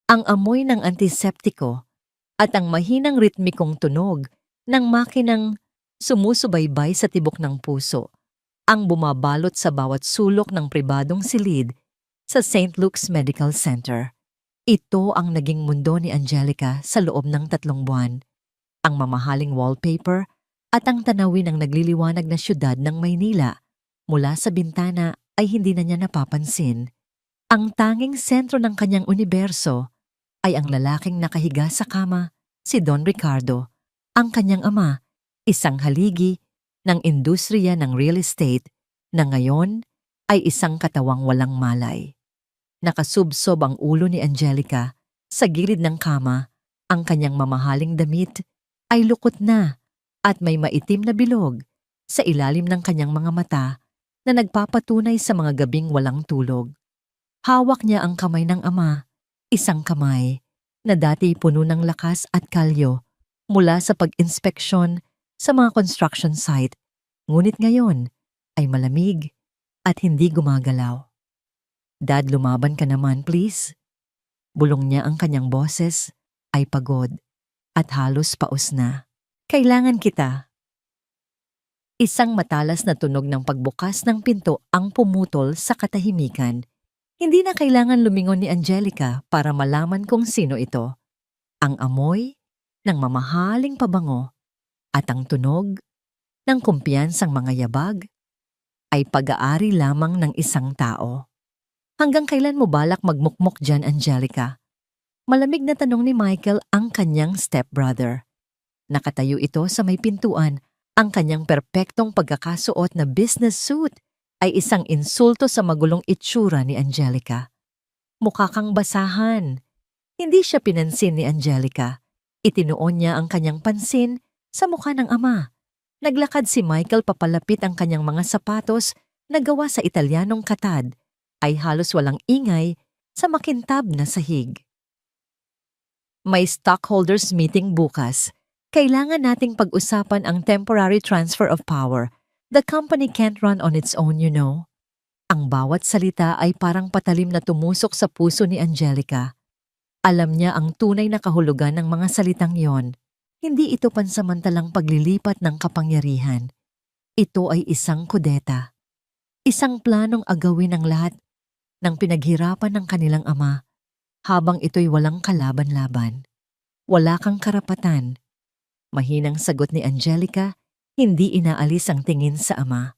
ang amoy ng antiseptiko at ang mahinang ritmikong tunog ng makinang sumusubaybay sa tibok ng puso ang bumabalot sa bawat sulok ng pribadong silid sa St. Luke's Medical Center. Ito ang naging mundo ni Angelica sa loob ng 3 buwan. Ang mamahaling wallpaper at ang tanawin ng nagliliwanag na syudad ng Maynila mula sa bintana ay hindi na niya napapansin. Ang tanging sentro ng kanyang universo ay ang lalaking nakahiga sa kama, si Don Ricardo, ang kanyang ama, isang haligi ng industriya ng real estate na ngayon ay isang katawang walang malay. Nakasubsob ang ulo ni Angelica sa gilid ng kama, ang kanyang mamahaling damit ay lukot na at may maitim na bilog sa ilalim ng kanyang mga mata na nagpapatunay sa mga gabing walang tulog. Hawak niya ang kamay ng ama, isang kamay na dati puno ng lakas at kalyo mula sa pag-inspeksyon sa mga construction site, ngunit ngayon ay malamig at hindi gumagalaw. "Dad, lumaban ka naman, please." Bulong niya, ang kanyang boses ay pagod at halos paus na. "Kailangan kita." Isang matalas na tunog ng pagbukas ng pinto ang pumutol sa katahimikan. Hindi na kailangan lumingon ni Angelica para malaman kung sino ito. Ang amoy ng mamahaling pabango at ang tunog ng kumpiyansang mga yabag ay pag-aari lamang ng isang tao. "Hanggang kailan mo balak magmukmok dyan, Angelica?" Malamig na tanong ni Michael, ang kanyang stepbrother. Nakatayo ito sa may pintuan. Ang kanyang perpektong pagkakasuot na business suit ay isang insulto sa magulong itsura ni Angelica. "Mukha kang basahan." Hindi siya pinansin ni Angelica. Itinuon niya ang kanyang pansin sa mukha ng ama. Naglakad si Michael papalapit, ang kanyang mga sapatos na gawa sa Italianong katad ay halos walang ingay sa makintab na sahig. "May stockholders meeting bukas. Kailangan nating pag-usapan ang temporary transfer of power. The company can't run on its own, you know." Ang bawat salita ay parang patalim na tumusok sa puso ni Angelica. Alam niya ang tunay na kahulugan ng mga salitang yon. Hindi ito pansamantalang paglilipat ng kapangyarihan. Ito ay isang kudeta. Isang planong agawin ang lahat ng pinaghirapan ng kanilang ama habang ito'y walang kalaban-laban. "Wala kang karapatan." Mahinang sagot ni Angelica, hindi inaalis ang tingin sa ama.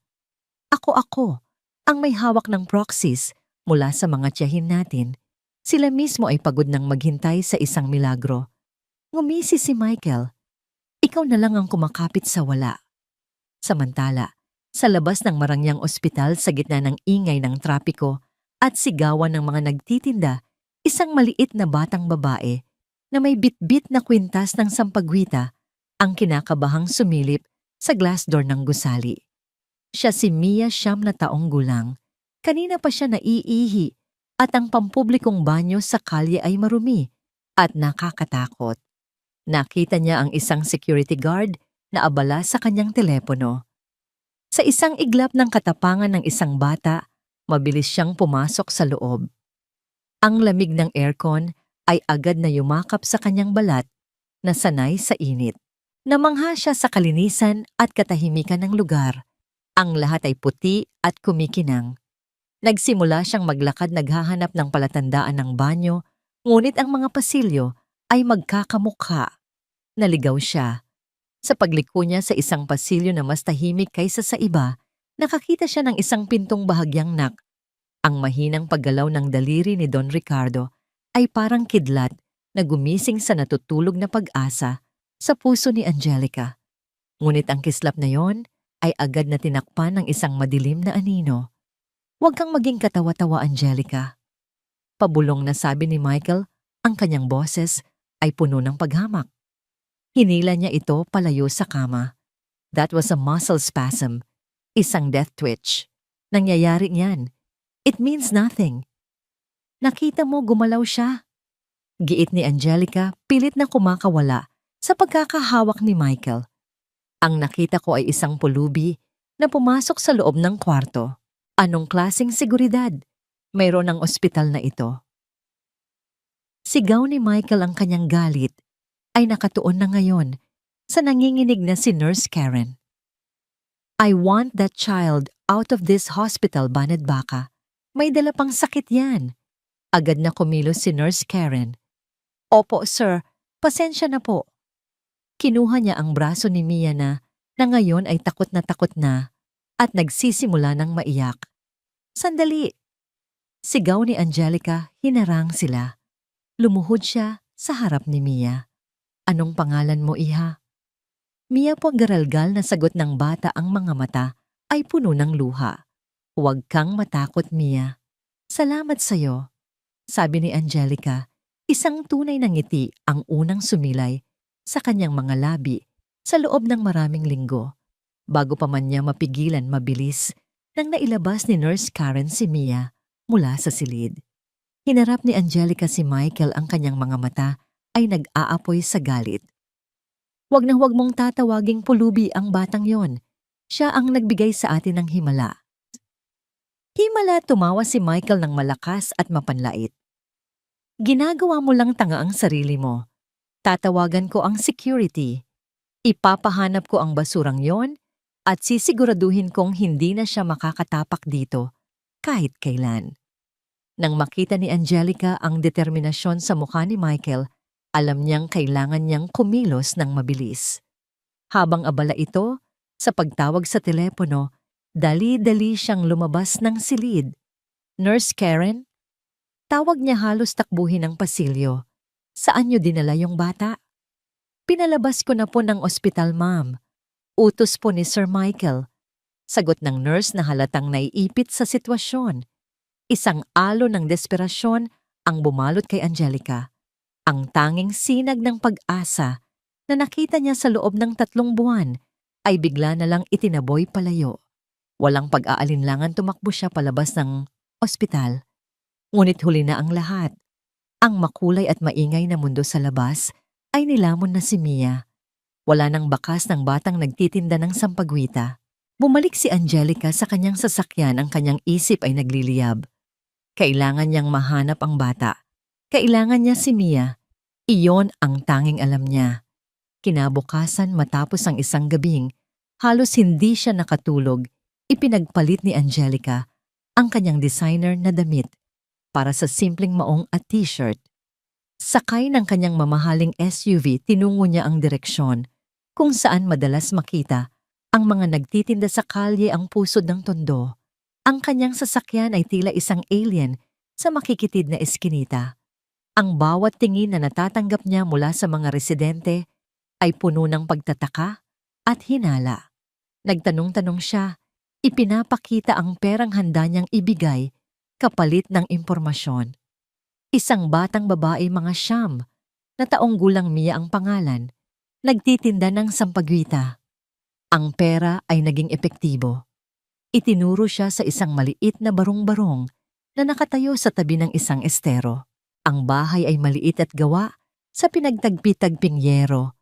Ako ang may hawak ng proxies mula sa mga tiyahin natin." Sila mismo ay pagod ng maghintay sa isang milagro. Ngumisi si Michael. "Ikaw na lang ang kumakapit sa wala." Samantala, sa labas ng marangyang ospital, sa gitna ng ingay ng trapiko at sigawan ng mga nagtitinda, isang maliit na batang babae na may bitbit na kwintas ng sampagwita ang kinakabahang sumilip sa glass door ng gusali. Siya si Mia, 9 gulang. Kanina pa siya naiihi at ang pampublikong banyo sa kalye ay marumi at nakakatakot. Nakita niya ang isang security guard na abala sa kanyang telepono. Sa isang iglap ng katapangan ng isang bata, mabilis siyang pumasok sa loob. Ang lamig ng aircon ay agad na yumakap sa kanyang balat na sanay sa init. Namangha siya sa kalinisan at katahimikan ng lugar. Ang lahat ay puti at kumikinang. Nagsimula siyang maglakad, naghahanap ng palatandaan ng banyo, ngunit ang mga pasilyo ay magkakamukha. Naligaw siya. Sa pagliko niya sa isang pasilyo na mas tahimik kaysa sa iba, nakakita siya ng isang pintong bahagyang nak. Ang mahinang paggalaw ng daliri ni Don Ricardo ay parang kidlat na gumising sa natutulog na pag-asa sa puso ni Angelica. Ngunit ang kislap na yon ay agad na tinakpan ng isang madilim na anino. "Huwag kang maging katawa-tawa, Angelica." Pabulong na sabi ni Michael, ang kanyang boses ay puno ng paghamak. Hinila niya ito palayo sa kama. That was a muscle spasm, isang death twitch. Nangyayari niyan. It means nothing. "Nakita mo, gumalaw siya." Giit ni Angelica, pilit na kumakawala sa pagkakahawak ni Michael. "Ang nakita ko ay isang pulubi na pumasok sa loob ng kwarto." "Anong klaseng seguridad? Mayroon ng ospital na ito." Sigaw ni Michael ang kanyang galit ay nakatuon na ngayon sa nanginginig na si Nurse Karen. I want that child out of this hospital, Baned Baka. May dala pang sakit yan. Agad na kumilos si Nurse Karen. Opo, sir. Pasensya na po. Kinuha niya ang braso ni Mia na ngayon ay takot na at nagsisimula ng maiyak. Sandali! Sigaw ni Angelica, hinarang sila. Lumuhod siya sa harap ni Mia. Anong pangalan mo, iha? Mia po garalgal na sagot ng bata, ang mga mata ay puno ng luha. Huwag kang matakot, Mia. Salamat sa'yo, sabi ni Angelica. Isang tunay na ngiti ang unang sumilay sa kanyang mga labi sa loob ng maraming linggo. Bago pa man niya mapigilan, mabilis nang nailabas ni Nurse Karen si Mia mula sa silid. Hinarap ni Angelica si Michael, ang kanyang mga mata ay nag-aapoy sa galit. Huwag na huwag mong tatawaging pulubi ang batang yon. Siya ang nagbigay sa atin ng himala. Himala, tumawa si Michael ng malakas at mapanlait. Ginagawa mo lang tanga ang sarili mo. Tatawagan ko ang security. Ipapahanap ko ang basurang yon at sisiguraduhin kong hindi na siya makakatapak dito kahit kailan. Nang makita ni Angelica ang determinasyon sa mukha ni Michael, alam niyang kailangan niyang kumilos ng mabilis. Habang abala ito sa pagtawag sa telepono, dali-dali siyang lumabas ng silid. Nurse Karen? Tawag niya, halos takbuhin ang pasilyo. Saan niyo dinala yung bata? Pinalabas ko na po ng ospital, ma'am. Utos po ni Sir Michael. Sagot ng nurse na halatang naiipit sa sitwasyon. Isang alo ng desperasyon ang bumalot kay Angelica. Ang tanging sinag ng pag-asa na nakita niya sa loob ng 3 buwan ay bigla na lang itinaboy palayo. Walang pag-aalinlangan tumakbo siya palabas ng ospital. Ngunit huli na ang lahat. Ang makulay at maingay na mundo sa labas ay nilamon na si Mia. Wala nang bakas ng batang nagtitinda ng sampagwita. Bumalik si Angelica sa kanyang sasakyan, ang kanyang isip ay nagliliyab. Kailangan niyang mahanap ang bata. Kailangan niya si Mia. Iyon ang tanging alam niya. Kinabukasan, matapos ang isang gabing, halos hindi siya nakatulog, ipinagpalit ni Angelica ang kanyang designer na damit para sa simpleng maong at t-shirt. Sakay ng kanyang mamahaling SUV, tinungo niya ang direksyon kung saan madalas makita ang mga nagtitinda sa kalye, ang pusod ng tondo. Ang kanyang sasakyan ay tila isang alien sa makikitid na eskinita. Ang bawat tingin na natatanggap niya mula sa mga residente ay puno ng pagtataka at hinala. Nagtanong-tanong siya, ipinapakita ang perang handa niyang ibigay kapalit ng impormasyon. Isang batang babae, mga 9 na taong gulang, Mia ang pangalan, nagtitinda ng sampagwita. Ang pera ay naging epektibo. Itinuro siya sa isang maliit na barong-barong na nakatayo sa tabi ng isang estero. Ang bahay ay maliit at gawa sa pinagtagpi-tagping yero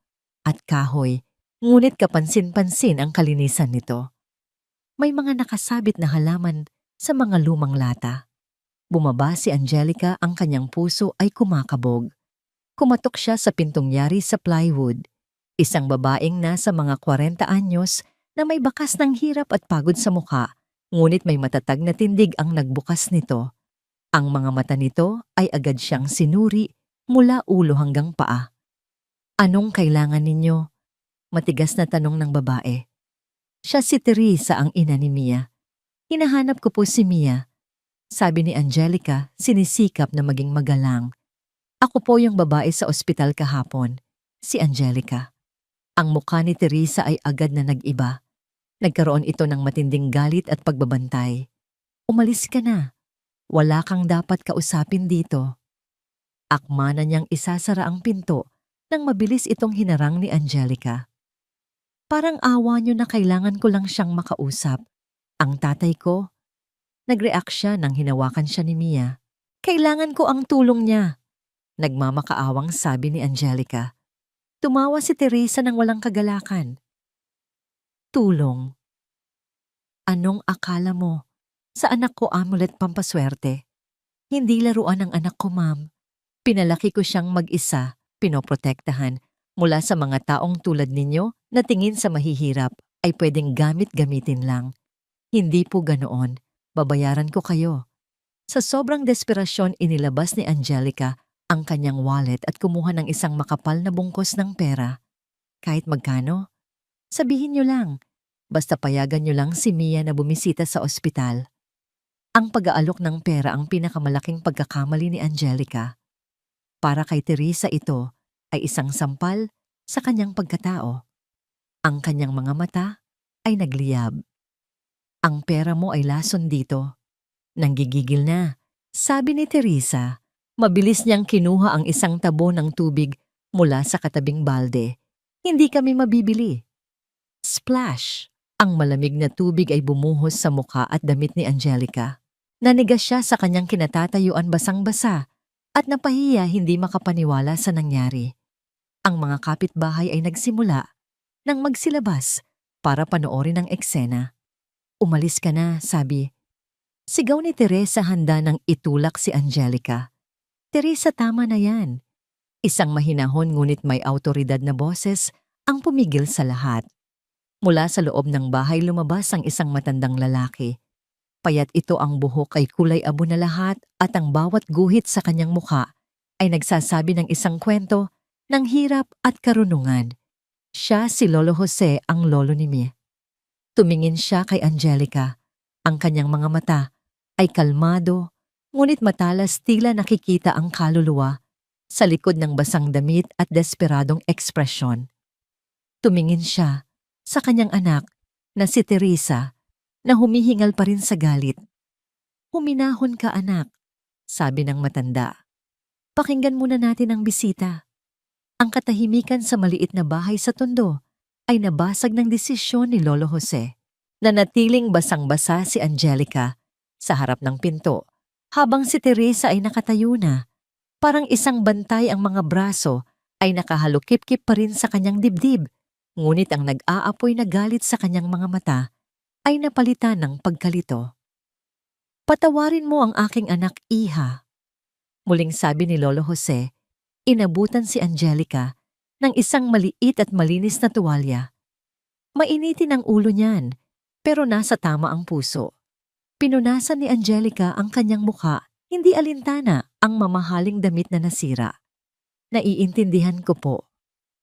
at kahoy, ngunit kapansin-pansin ang kalinisan nito. May mga nakasabit na halaman sa mga lumang lata. Bumaba si Angelica, ang kanyang puso ay kumakabog. Kumatok siya sa pintong yari sa plywood. Isang babaeng nasa mga 40 anyos na may bakas ng hirap at pagod sa mukha, ngunit may matatag na tindig ang nagbukas nito. Ang mga mata nito ay agad siyang sinuri mula ulo hanggang paa. Anong kailangan ninyo? Matigas na tanong ng babae. Siya si Teresa, ang ina ni Mia. Hinahanap ko po si Mia. Sabi ni Angelica, sinisikap na maging magalang. Ako po yung babae sa ospital kahapon, si Angelica. Ang mukha ni Teresa ay agad na nag-iba. Nagkaroon ito ng matinding galit at pagbabantay. Umalis ka na. Wala kang dapat kausapin dito. Akma na niyang isasara ang pinto nang mabilis itong hinarang ni Angelica. Parang awa niyo na kailangan ko lang siyang makausap. Ang tatay ko. Nag-react siya nang hinawakan siya ni Mia. Kailangan ko ang tulong niya. Nagmamakaawang sabi ni Angelica. Tumawa si Teresa ng walang kagalakan. Tulong. Anong akala mo? Sa anak ko amulet pampaswerte. Hindi laruan ng anak ko, ma'am. Pinalaki ko siyang mag-isa, pinoprotektahan mula sa mga taong tulad ninyo na tingin sa mahihirap ay pwedeng gamit-gamitin lang. Hindi po ganoon. Babayaran ko kayo. Sa sobrang desperasyon inilabas ni Angelica ang kanyang wallet at kumuha ng isang makapal na bungkos ng pera. Kahit magkano? Sabihin niyo lang. Basta payagan niyo lang si Mia na bumisita sa ospital. Ang pag-aalok ng pera ang pinakamalaking pagkakamali ni Angelica. Para kay Teresa ito ay isang sampal sa kanyang pagkatao. Ang kanyang mga mata ay nagliyab. Ang pera mo ay lason dito. Nanggigigil na. Sabi ni Teresa, mabilis niyang kinuha ang isang tabo ng tubig mula sa katabing balde. Hindi kami mabibili. Splash! Ang malamig na tubig ay bumuhos sa muka at damit ni Angelica. Nanigas siya sa kanyang kinatatayuan basang-basa at napahiya hindi makapaniwala sa nangyari. Ang mga kapitbahay ay nagsimula nang magsilabas para panoorin ang eksena. Umalis ka na, sabi. Sigaw ni Teresa handa nang itulak si Angelica. Teresa, tama na yan. Isang mahinahon ngunit may awtoridad na boses ang pumigil sa lahat. Mula sa loob ng bahay lumabas ang isang matandang lalaki. Payat ito ang buhok ay kulay abo na lahat at ang bawat guhit sa kanyang mukha ay nagsasabi ng isang kwento ng hirap at karunungan. Siya si Lolo Jose, ang lolo ni Mia. Tumingin siya kay Angelica. Ang kanyang mga mata ay kalmado, ngunit matalas tila nakikita ang kaluluwa sa likod ng basang damit at desperadong ekspresyon. Tumingin siya sa kanyang anak na si Teresa na humihingal pa rin sa galit. Huminahon ka, anak, sabi ng matanda. Pakinggan muna natin ang bisita. Ang katahimikan sa maliit na bahay sa Tondo ay nabasag ng desisyon ni Lolo Jose. Nanatiling basang-basa si Angelica sa harap ng pinto habang si Teresa ay nakatayo na. Parang isang bantay ang mga braso ay nakahalukip-kip pa rin sa kanyang dibdib, ngunit ang nag-aapoy na galit sa kanyang mga mata ay napalitan ng pagkalito. Patawarin mo ang aking anak, iha. Muling sabi ni Lolo Jose, inabutan si Angelica ng isang maliit at malinis na tuwalya. Mainitin ang ulo niyan, pero nasa tama ang puso. Pinunasan ni Angelica ang kanyang mukha, hindi alintana ang mamahaling damit na nasira. Naiintindihan ko po,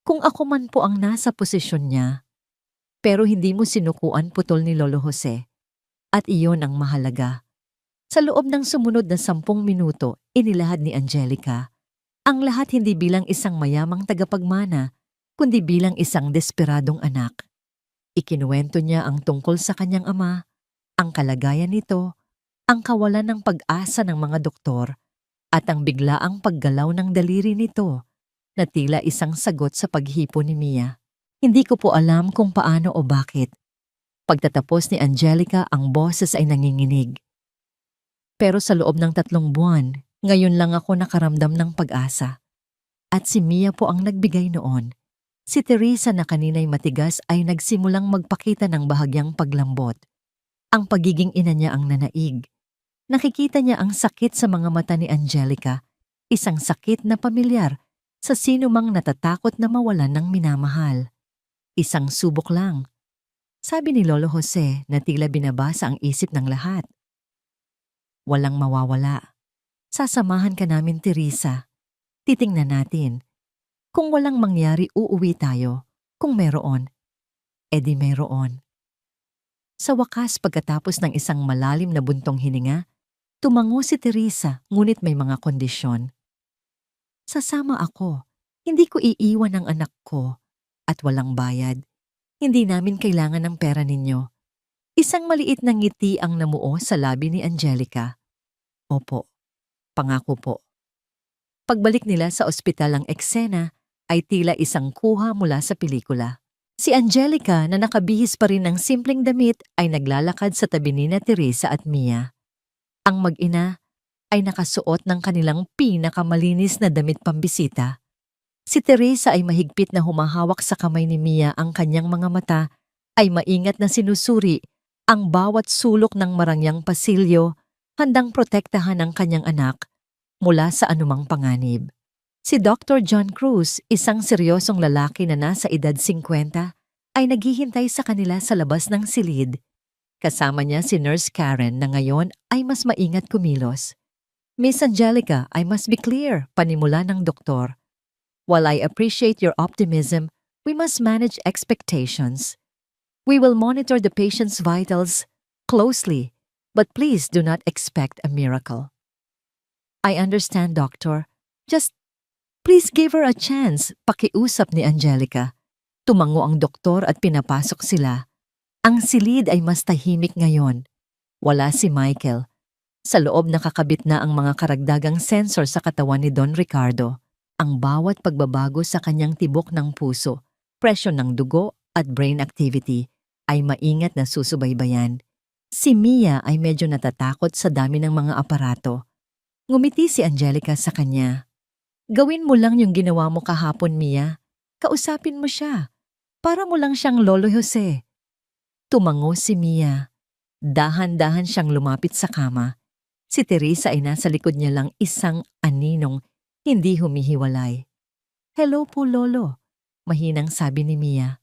kung ako man po ang nasa posisyon niya. Pero hindi mo sinukuan putol ni Lolo Jose. At iyon ang mahalaga. Sa loob ng sumunod na 10 minuto, inilahad ni Angelica ang lahat hindi bilang isang mayamang tagapagmana, kundi bilang isang desperadong anak. Ikinuwento niya ang tungkol sa kanyang ama, ang kalagayan nito, ang kawalan ng pag-asa ng mga doktor, at ang biglaang paggalaw ng daliri nito na tila isang sagot sa paghipo ni Mia. Hindi ko po alam kung paano o bakit. Pagtatapos ni Angelica, ang boses ay nanginginig. Pero sa loob ng 3 buwan, ngayon lang ako nakaramdam ng pag-asa. At si Mia po ang nagbigay noon. Si Teresa na kanina'y matigas ay nagsimulang magpakita ng bahagyang paglambot. Ang pagiging ina niya ang nanaig. Nakikita niya ang sakit sa mga mata ni Angelica, isang sakit na pamilyar sa sino mang natatakot na mawalan ng minamahal. Isang subok lang. Sabi ni Lolo Jose na tila binabasa ang isip ng lahat. Walang mawawala. Sasamahan ka namin, Teresa. Titingnan natin. Kung walang mangyari, uuwi tayo. Kung meron, edi meron. Sa wakas, pagkatapos ng isang malalim na buntong hininga, tumango si Teresa, ngunit may mga kondisyon. Sasama ako. Hindi ko iiwan ang anak ko. At walang bayad. Hindi namin kailangan ng pera ninyo. Isang maliit na ngiti ang namuo sa labi ni Angelica. Opo, pangako po. Pagbalik nila sa ospital ang eksena ay tila isang kuha mula sa pelikula. Si Angelica na nakabihis pa rin ng simpleng damit ay naglalakad sa tabi ni na Teresa at Mia. Ang mag-ina ay nakasuot ng kanilang pinakamalinis na damit pambisita. Si Teresa ay mahigpit na humahawak sa kamay ni Mia, ang kanyang mga mata ay maingat na sinusuri ang bawat sulok ng marangyang pasilyo, handang protektahan ang kanyang anak mula sa anumang panganib. Si Dr. John Cruz, isang seryosong lalaki na nasa edad 50, ay naghihintay sa kanila sa labas ng silid. Kasama niya si Nurse Karen na ngayon ay mas maingat kumilos. Miss Angelica, I must be clear, panimula ng doktor. While I appreciate your optimism, we must manage expectations. We will monitor the patient's vitals closely, but please do not expect a miracle. I understand, doctor. Just please give her a chance, pakiusap ni Angelica. Tumango ang doktor at pinapasok sila. Ang silid ay mas tahimik ngayon. Wala si Michael. Sa loob nakakabit na ang mga karagdagang sensor sa katawan ni Don Ricardo. Ang bawat pagbabago sa kanyang tibok ng puso, presyon ng dugo at brain activity ay maingat na susubaybayan. Si Mia ay medyo natatakot sa dami ng mga aparato. Ngumiti si Angelica sa kanya. Gawin mo lang yung ginawa mo kahapon, Mia. Kausapin mo siya. Para mo lang siyang Lolo Jose. Tumango si Mia. Dahan-dahan siyang lumapit sa kama. Si Teresa ay nasa likod niya lang isang aninong hindi humihiwalay. Hello po, Lolo. Mahinang sabi ni Mia.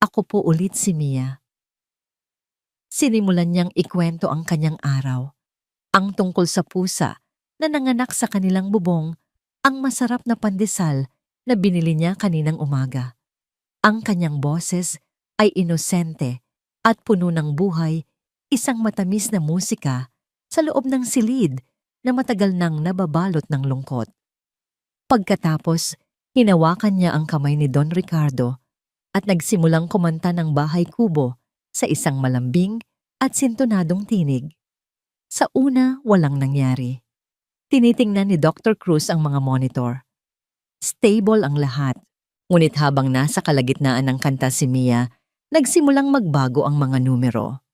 Ako po ulit si Mia. Sinimulan niyang ikwento ang kanyang araw. Ang tungkol sa pusa na nanganak sa kanilang bubong, ang masarap na pandesal na binili niya kaninang umaga. Ang kanyang boses ay inosente at puno ng buhay, isang matamis na musika sa loob ng silid na matagal nang nababalot ng lungkot. Pagkatapos, hinawakan niya ang kamay ni Don Ricardo at nagsimulang kumanta ng Bahay Kubo sa isang malambing at sintonadong tinig. Sa una, walang nangyari. Tinitingnan ni Dr. Cruz ang mga monitor. Stable ang lahat. Ngunit habang nasa kalagitnaan ng kanta si Mia, nagsimulang magbago ang mga numero.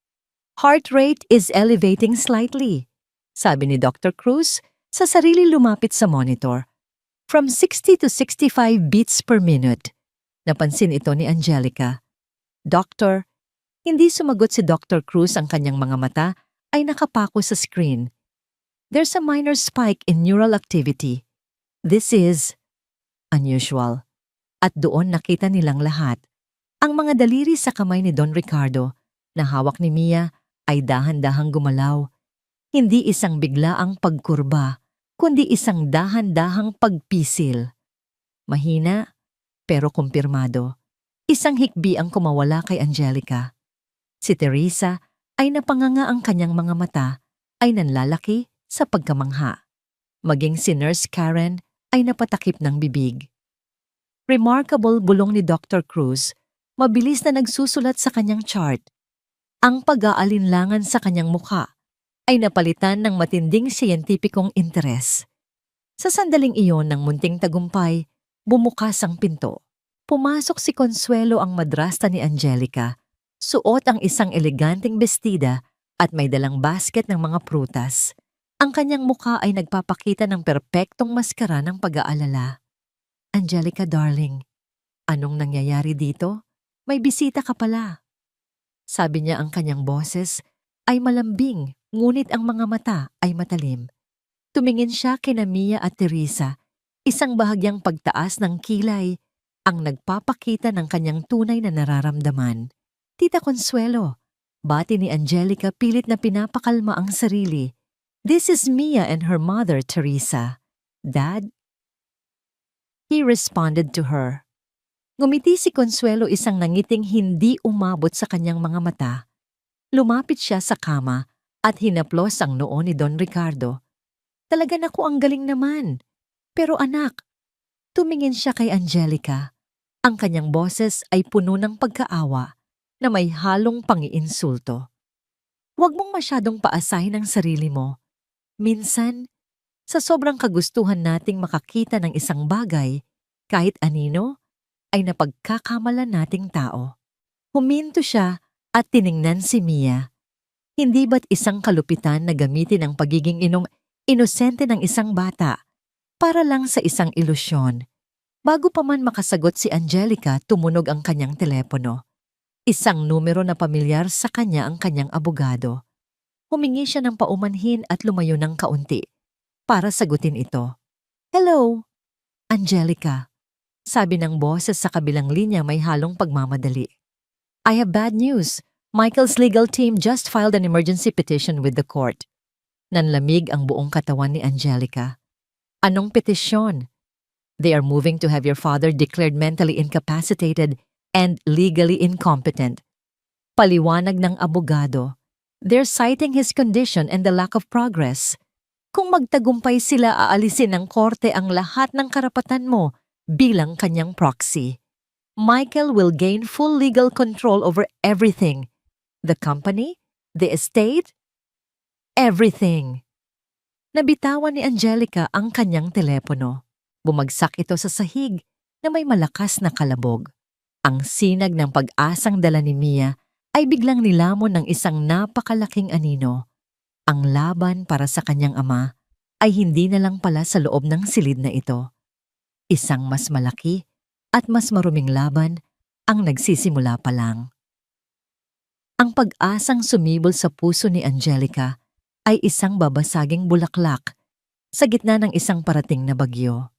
Heart rate is elevating slightly, sabi ni Dr. Cruz sa sarili lumapit sa monitor. From 60 to 65 beats per minute. Napansin ito ni Angelica. Doctor, hindi sumagot si Dr. Cruz, ang kanyang mga mata ay nakapako sa screen. There's a minor spike in neural activity. This is unusual. At doon nakita nilang lahat. Ang mga daliri sa kamay ni Don Ricardo na hawak ni Mia ay dahan-dahang gumalaw. Hindi isang biglaang pagkurba, kundi isang dahan-dahang pagpisil. Mahina, pero kumpirmado. Isang hikbi ang kumawala kay Angelica. Si Teresa ay napanganga, ang kanyang mga mata ay nanlalaki sa pagkamangha. Maging si Nurse Karen ay napatakip ng bibig. Remarkable, bulong ni Dr. Cruz, mabilis na nagsusulat sa kanyang chart. Ang pag-aalinlangan sa kanyang mukha ay napalitan ng matinding siyentipikong interes. Sa sandaling iyon ng munting tagumpay, bumukas ang pinto. Pumasok si Consuelo, ang madrasta ni Angelica. Suot ang isang eleganteng bestida at may dalang basket ng mga prutas. Ang kanyang mukha ay nagpapakita ng perpektong maskara ng pag-aalala. Angelica, darling, anong nangyayari dito? May bisita ka pala. Sabi niya, ang kanyang boses ay malambing, ngunit ang mga mata ay matalim. Tumingin siya kina Mia at Teresa, isang bahagyang pagtaas ng kilay, ang nagpapakita ng kanyang tunay na nararamdaman. Tita Consuelo, bati ni Angelica pilit na pinapakalma ang sarili. This is Mia and her mother, Teresa. Dad? He responded to her. Ngumiti si Consuelo, isang nangiting hindi umabot sa kanyang mga mata. Lumapit siya sa kama at hinaplos ang noo ni Don Ricardo. Talaga naku, ang galing naman. Pero anak, tumingin siya kay Angelica. Ang kanyang boses ay puno ng pagkaawa na may halong pangiinsulto. Huwag mong masyadong paasahin ang sarili mo. Minsan, sa sobrang kagustuhan nating makakita ng isang bagay, kahit anino, ay napagkakamalan nating tao. Huminto siya at tiningnan si Mia. Hindi ba't isang kalupitan na gamitin ang pagiging inosente ng isang bata para lang sa isang ilusyon? Bago pa man makasagot si Angelica, tumunog ang kanyang telepono. Isang numero na pamilyar sa kanya, ang kanyang abogado. Humingi siya ng paumanhin at lumayo ng kaunti para sagutin ito. Hello? Angelica, sabi ng boses sa kabilang linya may halong pagmamadali. I have bad news. Michael's legal team just filed an emergency petition with the court. Nanlamig ang buong katawan ni Angelica. Anong petisyon? They are moving to have your father declared mentally incapacitated and legally incompetent. Paliwanag ng abogado. They're citing his condition and the lack of progress. Kung magtagumpay sila, aalisin ng korte ang lahat ng karapatan mo bilang kanyang proxy. Michael will gain full legal control over everything. The company, the estate, everything. Nabitawan ni Angelica ang kanyang telepono. Bumagsak ito sa sahig na may malakas na kalabog. Ang sinag ng pag-asang dala ni Mia ay biglang nilamon ng isang napakalaking anino. Ang laban para sa kanyang ama ay hindi na lang pala sa loob ng silid na ito. Isang mas malaki at mas maruming laban ang nagsisimula pa lang. Ang pag-asang sumibol sa puso ni Angelica ay isang babasaging bulaklak sa gitna ng isang parating na bagyo.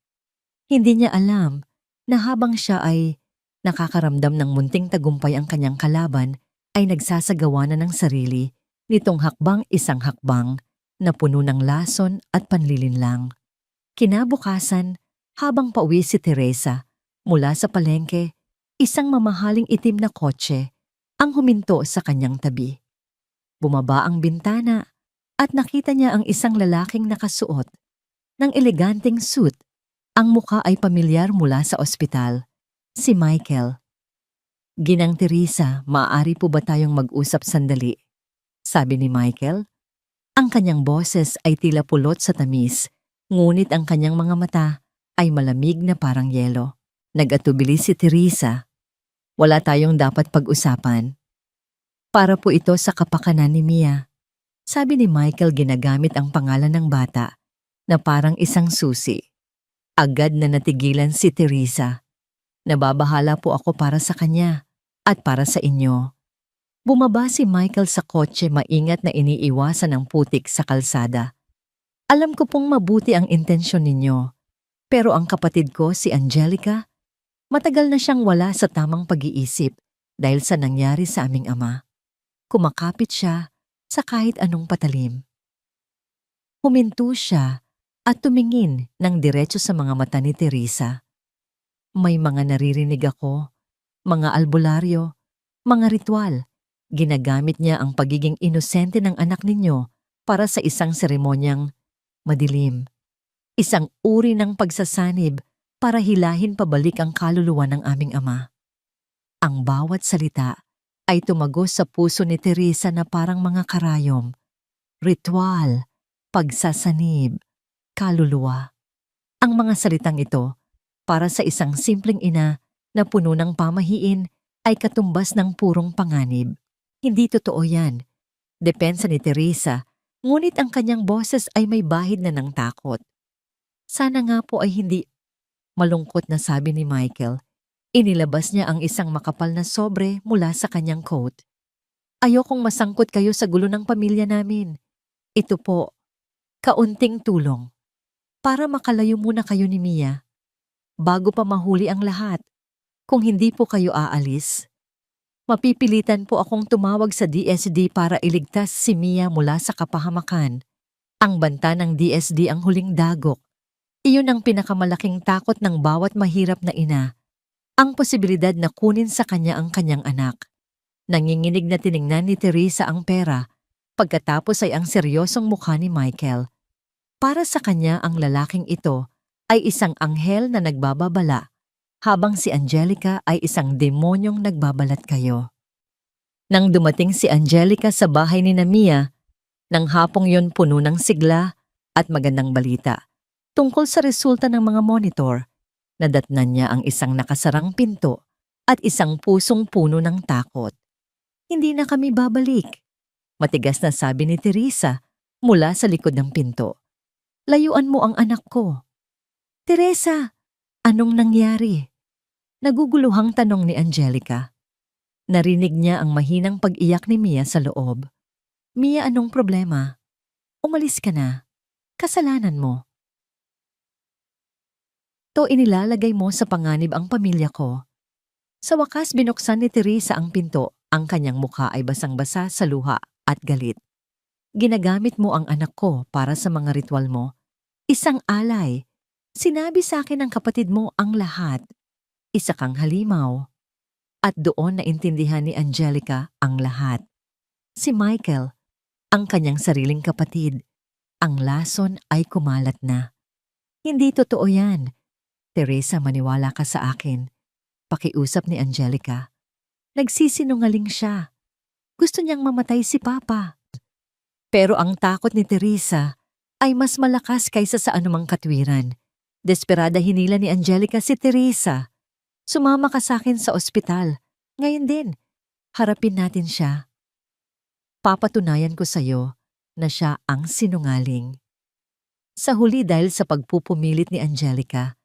Hindi niya alam na habang siya ay nakakaramdam ng munting tagumpay ang kanyang kalaban ay nagsasagawa na ng sarili nitong isang hakbang na puno ng lason at panlilinlang. Kinabukasan, habang pauwi si Teresa mula sa palengke, isang mamahaling itim na kotse ang huminto sa kanyang tabi. Bumaba ang bintana at nakita niya ang isang lalaking nakasuot ng eleganteng suit. Ang muka ay pamilyar mula sa ospital, si Michael. Ginang Teresa, maaari po ba tayong mag-usap sandali? Sabi ni Michael. Ang kanyang boses ay tila pulot sa tamis, ngunit ang kanyang mga mata ay malamig na parang yelo. Nag-atubili si Teresa. Wala tayong dapat pag-usapan. Para po ito sa kapakanan ni Mia. Sabi ni Michael ginagamit ang pangalan ng bata na parang isang susi. Agad na natigilan si Teresa. Nababahala po ako para sa kanya at para sa inyo. Bumaba si Michael sa kotse, maingat na iniiwasan ang putik sa kalsada. Alam ko pong mabuti ang intensyon ninyo, pero ang kapatid ko si Angelica, matagal na siyang wala sa tamang pag-iisip dahil sa nangyari sa aming ama. Kumakapit siya sa kahit anong patalim. Huminto siya at tumingin ng diretso sa mga mata ni Teresa. May mga naririnig ako, mga albularyo, mga ritual. Ginagamit niya ang pagiging inosente ng anak ninyo para sa isang seremonyang madilim. Isang uri ng pagsasanib para hilahin pabalik ang kaluluwa ng aming ama. Ang bawat salita ay tumagos sa puso ni Teresa na parang mga karayom. Ritual, pagsasanib, kaluluwa. Ang mga salitang ito, para sa isang simpleng ina na puno ng pamahiin, ay katumbas ng purong panganib. Hindi totoo yan. Depensa ni Teresa, ngunit ang kanyang boses ay may bahid na ng takot. Sana nga po ay hindi. Malungkot na sabi ni Michael. Inilabas niya ang isang makapal na sobre mula sa kanyang coat. Ayokong masangkot kayo sa gulo ng pamilya namin. Ito po, kaunting tulong. Para makalayo muna kayo ni Mia. Bago pa mahuli ang lahat. Kung hindi po kayo aalis, mapipilitan po akong tumawag sa DSD para iligtas si Mia mula sa kapahamakan. Ang banta ng DSD ang huling dagok. Iyon ang pinakamalaking takot ng bawat mahirap na ina. Ang posibilidad na kunin sa kanya ang kanyang anak. Nanginginig na tiningnan ni Teresa ang pera. Pagkatapos ay ang seryosong mukha ni Michael. Para sa kanya ang lalaking ito ay isang anghel na nagbababala, habang si Angelica ay isang demonyong nagbabalat kayo. Nang dumating si Angelica sa bahay ni Mia, nang hapong yon puno ng sigla at magandang balita. Tungkol sa resulta ng mga monitor, nadatnan niya ang isang nakasarang pinto at isang pusong puno ng takot. Hindi na kami babalik, matigas na sabi ni Teresa mula sa likod ng pinto. Layuan mo ang anak ko. Teresa, anong nangyari? Naguguluhang tanong ni Angelica. Narinig niya ang mahinang pag-iyak ni Mia sa loob. Mia, anong problema? Umalis ka na. Kasalanan mo. To inilalagay mo sa panganib ang pamilya ko. Sa wakas binuksan ni Teresa ang pinto. Ang kanyang mukha ay basang-basa sa luha at galit. Ginagamit mo ang anak ko para sa mga ritual mo. Isang alay. Sinabi sa akin ng kapatid mo ang lahat. Isa kang halimaw. At doon naintindihan ni Angelica ang lahat. Si Michael, ang kanyang sariling kapatid. Ang lason ay kumalat na. Hindi totoo yan. Teresa, maniwala ka sa akin. Pakiusap ni Angelica. Nagsisinungaling siya. Gusto niyang mamatay si Papa. Pero ang takot ni Teresa ay mas malakas kaysa sa anumang katwiran. Desperada hinila ni Angelica si Teresa. Sumama ka sa akin sa ospital. Ngayon din, harapin natin siya. Papatunayan ko sa'yo na siya ang sinungaling. Sa huli dahil sa pagpupumilit ni Angelica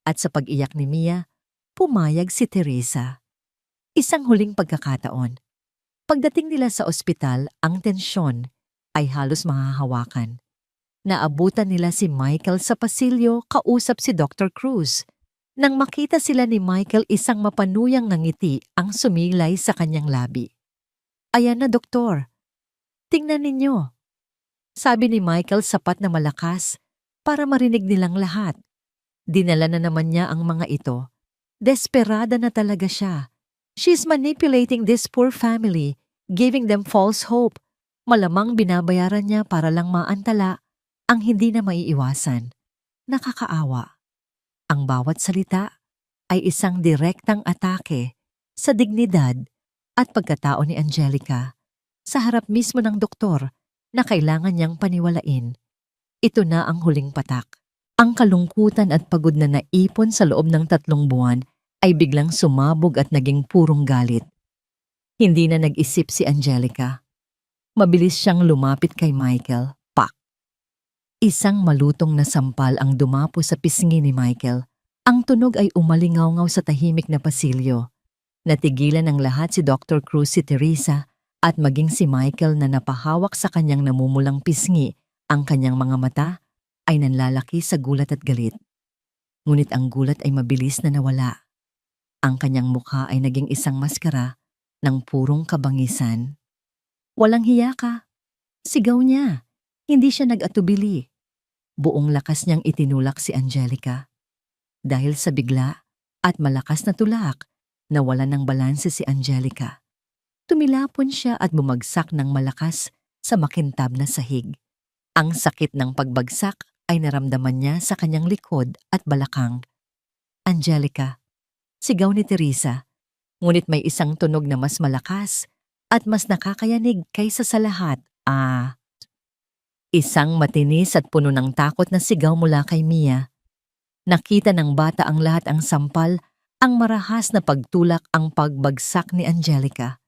at sa pag-iyak ni Mia, pumayag si Teresa. Isang huling pagkakataon. Pagdating nila sa ospital, ang tensyon ay halos mahahawakan. Naabutan nila si Michael sa pasilyo kausap si Dr. Cruz. Nang makita sila ni Michael, isang mapanuyang ngiti ang sumilay sa kanyang labi. Ayan na, doktor. Tingnan ninyo. Sabi ni Michael sapat na malakas para marinig nilang lahat. Dinala na naman niya ang mga ito. Desperada na talaga siya. She's manipulating this poor family, giving them false hope. Malamang binabayaran niya para lang maantala ang hindi na maiiwasan. Nakakaawa. Ang bawat salita ay isang direktang atake sa dignidad at pagkatao ni Angelica sa harap mismo ng doktor na kailangan niyang paniwalain. Ito na ang huling patak. Ang kalungkutan at pagod na naipon sa loob ng 3 buwan ay biglang sumabog at naging purong galit. Hindi na nag-isip si Angelica. Mabilis siyang lumapit kay Michael. Pak! Isang malutong na sampal ang dumapo sa pisngi ni Michael. Ang tunog ay umalingaw-ngaw sa tahimik na pasilyo. Natigilan ng lahat si Dr. Cruz, si Teresa, at maging si Michael na napahawak sa kanyang namumulang pisngi. Ang kanyang mga mata ay nanlalaki sa gulat at galit. Ngunit ang gulat ay mabilis na nawala. Ang kanyang mukha ay naging isang maskara ng purong kabangisan. Walang hiya ka. Sigaw niya. Hindi siya nag-atubili. Buong lakas niyang itinulak si Angelica. Dahil sa bigla at malakas na tulak, nawalan ng balanse si Angelica. Tumilapon siya at bumagsak ng malakas sa makintab na sahig. Ang sakit ng pagbagsak ay naramdaman niya sa kanyang likod at balakang. Angelica, sigaw ni Teresa, ngunit may isang tunog na mas malakas at mas nakakayanig kaysa sa lahat. Isang matinis at puno ng takot na sigaw mula kay Mia. Nakita ng bata ang lahat ang sampal, ang marahas na pagtulak, ang pagbagsak ni Angelica.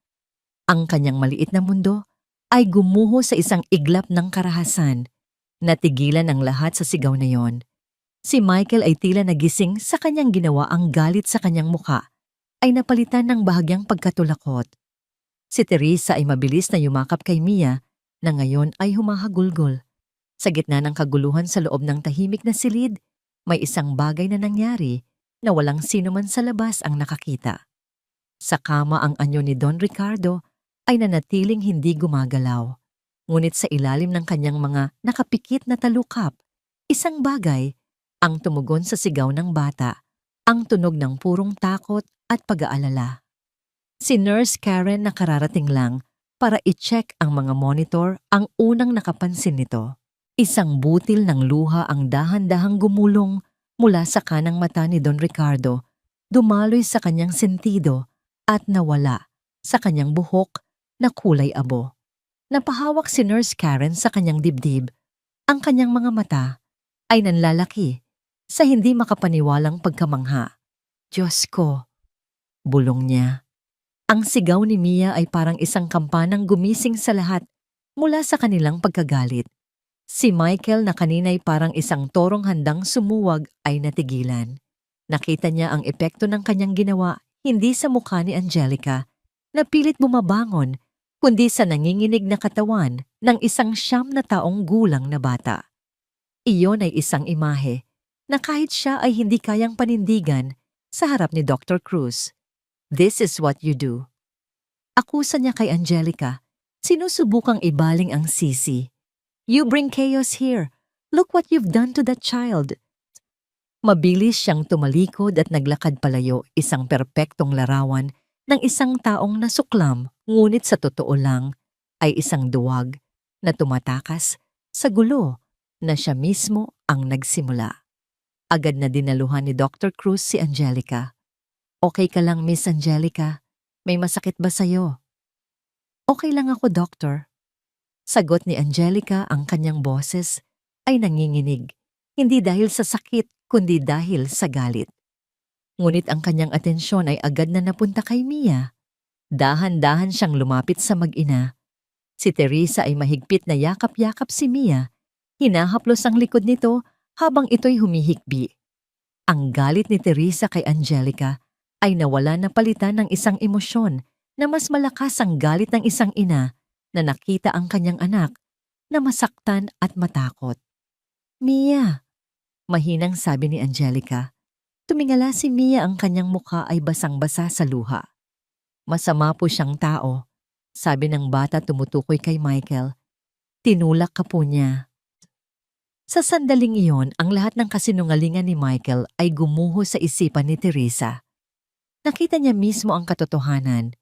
Ang kanyang maliit na mundo ay gumuho sa isang iglap ng karahasan. Natigilan ang lahat sa sigaw na yon. Si Michael ay tila nagising sa kanyang ginawa, ang galit sa kanyang muka ay napalitan ng bahagyang pagkatulakot. Si Teresa ay mabilis na yumakap kay Mia na ngayon ay humahagulgol. Sa gitna ng kaguluhan sa loob ng tahimik na silid, may isang bagay na nangyari na walang sino man sa labas ang nakakita. Sa kama ang anyo ni Don Ricardo ay nanatiling hindi gumagalaw. Ngunit sa ilalim ng kanyang mga nakapikit na talukap, isang bagay ang tumugon sa sigaw ng bata, ang tunog ng purong takot at pag-aalala. Si Nurse Karen na kararating lang para i-check ang mga monitor ang unang nakapansin nito. Isang butil ng luha ang dahan-dahang gumulong mula sa kanang mata ni Don Ricardo, dumaloy sa kanyang sentido at nawala sa kanyang buhok na kulay abo. Napahawak si Nurse Karen sa kanyang dibdib. Ang kanyang mga mata ay nanlalaki sa hindi makapaniwalang pagkamangha. Diyos ko, bulong niya. Ang sigaw ni Mia ay parang isang kampanang gumising sa lahat mula sa kanilang pagkagalit. Si Michael na kanina'y parang isang torong handang sumuwag ay natigilan. Nakita niya ang epekto ng kanyang ginawa hindi sa mukha ni Angelica na pilit bumabangon, kundi sa nanginginig na katawan ng isang 9 na taong gulang na bata. Iyon ay isang imahe na kahit siya ay hindi kayang panindigan sa harap ni Dr. Cruz. This is what you do. Akusa niya kay Angelica, sinusubukang ibaling ang sisi. You bring chaos here. Look what you've done to that child. Mabilis siyang tumalikod at naglakad palayo, isang perpektong larawan ng isang taong nasuklam, ngunit sa totoo lang ay isang duwag na tumatakas sa gulo na siya mismo ang nagsimula. Agad na dinaluhan ni Dr. Cruz si Angelica. Okay ka lang, Miss Angelica? May masakit ba sa'yo? Okay lang ako, Doctor. Sagot ni Angelica, ang kanyang boses ay nanginginig, hindi dahil sa sakit kundi dahil sa galit. Ngunit ang kanyang atensyon ay agad na napunta kay Mia. Dahan-dahan siyang lumapit sa mag-ina. Si Teresa ay mahigpit na yakap-yakap si Mia. Hinahaplos ang likod nito habang ito'y humihikbi. Ang galit ni Teresa kay Angelica ay nawala na palitan ng isang emosyon na mas malakas ang galit ng isang ina na nakita ang kanyang anak na masaktan at matakot. Mia, mahinang sabi ni Angelica. Tumingala si Mia, ang kanyang mukha ay basang-basa sa luha. Masama po siyang tao, sabi ng bata tumutukoy kay Michael. Tinulak ka po niya. Sa sandaling iyon, ang lahat ng kasinungalingan ni Michael ay gumuho sa isipan ni Teresa. Nakita niya mismo ang katotohanan.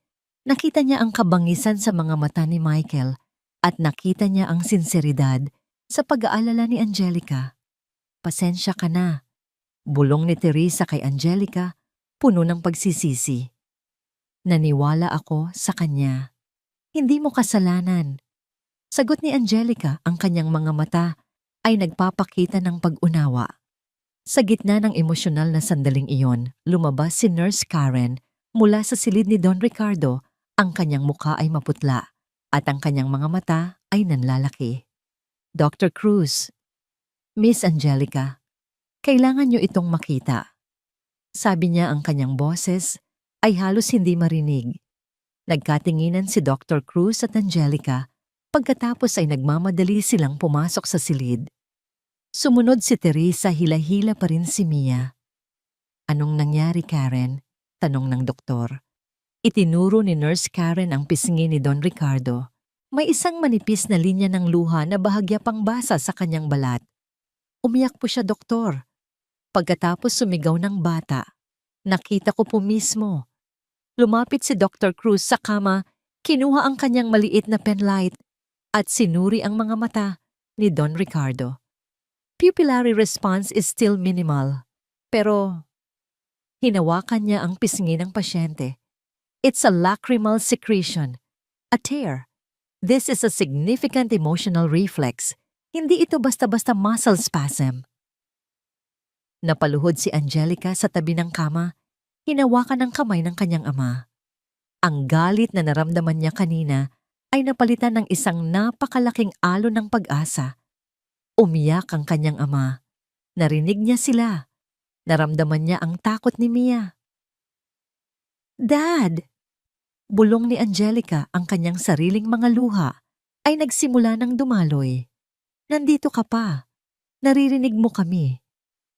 Nakita niya ang kabangisan sa mga mata ni Michael at nakita niya ang sinseridad sa pag-aalala ni Angelica. Pasensya ka na, bulong ni Teresa kay Angelica, puno ng pagsisisi. Naniwala ako sa kanya. Hindi mo kasalanan. Sagot ni Angelica, ang kanyang mga mata ay nagpapakita ng pag-unawa. Sa gitna ng emosyonal na sandaling iyon, lumabas si Nurse Karen mula sa silid ni Don Ricardo. Ang kanyang mukha ay maputla at ang kanyang mga mata ay nanlalaki. Dr. Cruz, Miss Angelica, kailangan niyo itong makita. Sabi niya, ang kanyang boses ay halos hindi marinig. Nagkatinginan si Dr. Cruz at Angelica, pagkatapos ay nagmamadali silang pumasok sa silid. Sumunod si Teresa, hila-hila pa rin si Mia. Anong nangyari, Karen? Tanong ng doktor. Itinuro ni Nurse Karen ang pisngi ni Don Ricardo. May isang manipis na linya ng luha na bahagya pang basa sa kanyang balat. Umiyak po siya, doktor. Pagkatapos sumigaw ng bata, nakita ko po mismo. Lumapit si Dr. Cruz sa kama, kinuha ang kanyang maliit na penlight at sinuri ang mga mata ni Don Ricardo. Pupillary response is still minimal, pero hinawakan niya ang pisngi ng pasyente. It's a lacrimal secretion, a tear. This is a significant emotional reflex. Hindi ito basta-basta muscle spasm. Napaluhod si Angelica sa tabi ng kama, hinawakan ang kamay ng kanyang ama. Ang galit na naramdaman niya kanina ay napalitan ng isang napakalaking alon ng pag-asa. Umiyak ang kanyang ama. Narinig niya sila. Naramdaman niya ang takot ni Mia. Dad! Bulong ni Angelica, ang kanyang sariling mga luha ay nagsimula ng dumaloy. Nandito ka pa. Naririnig mo kami.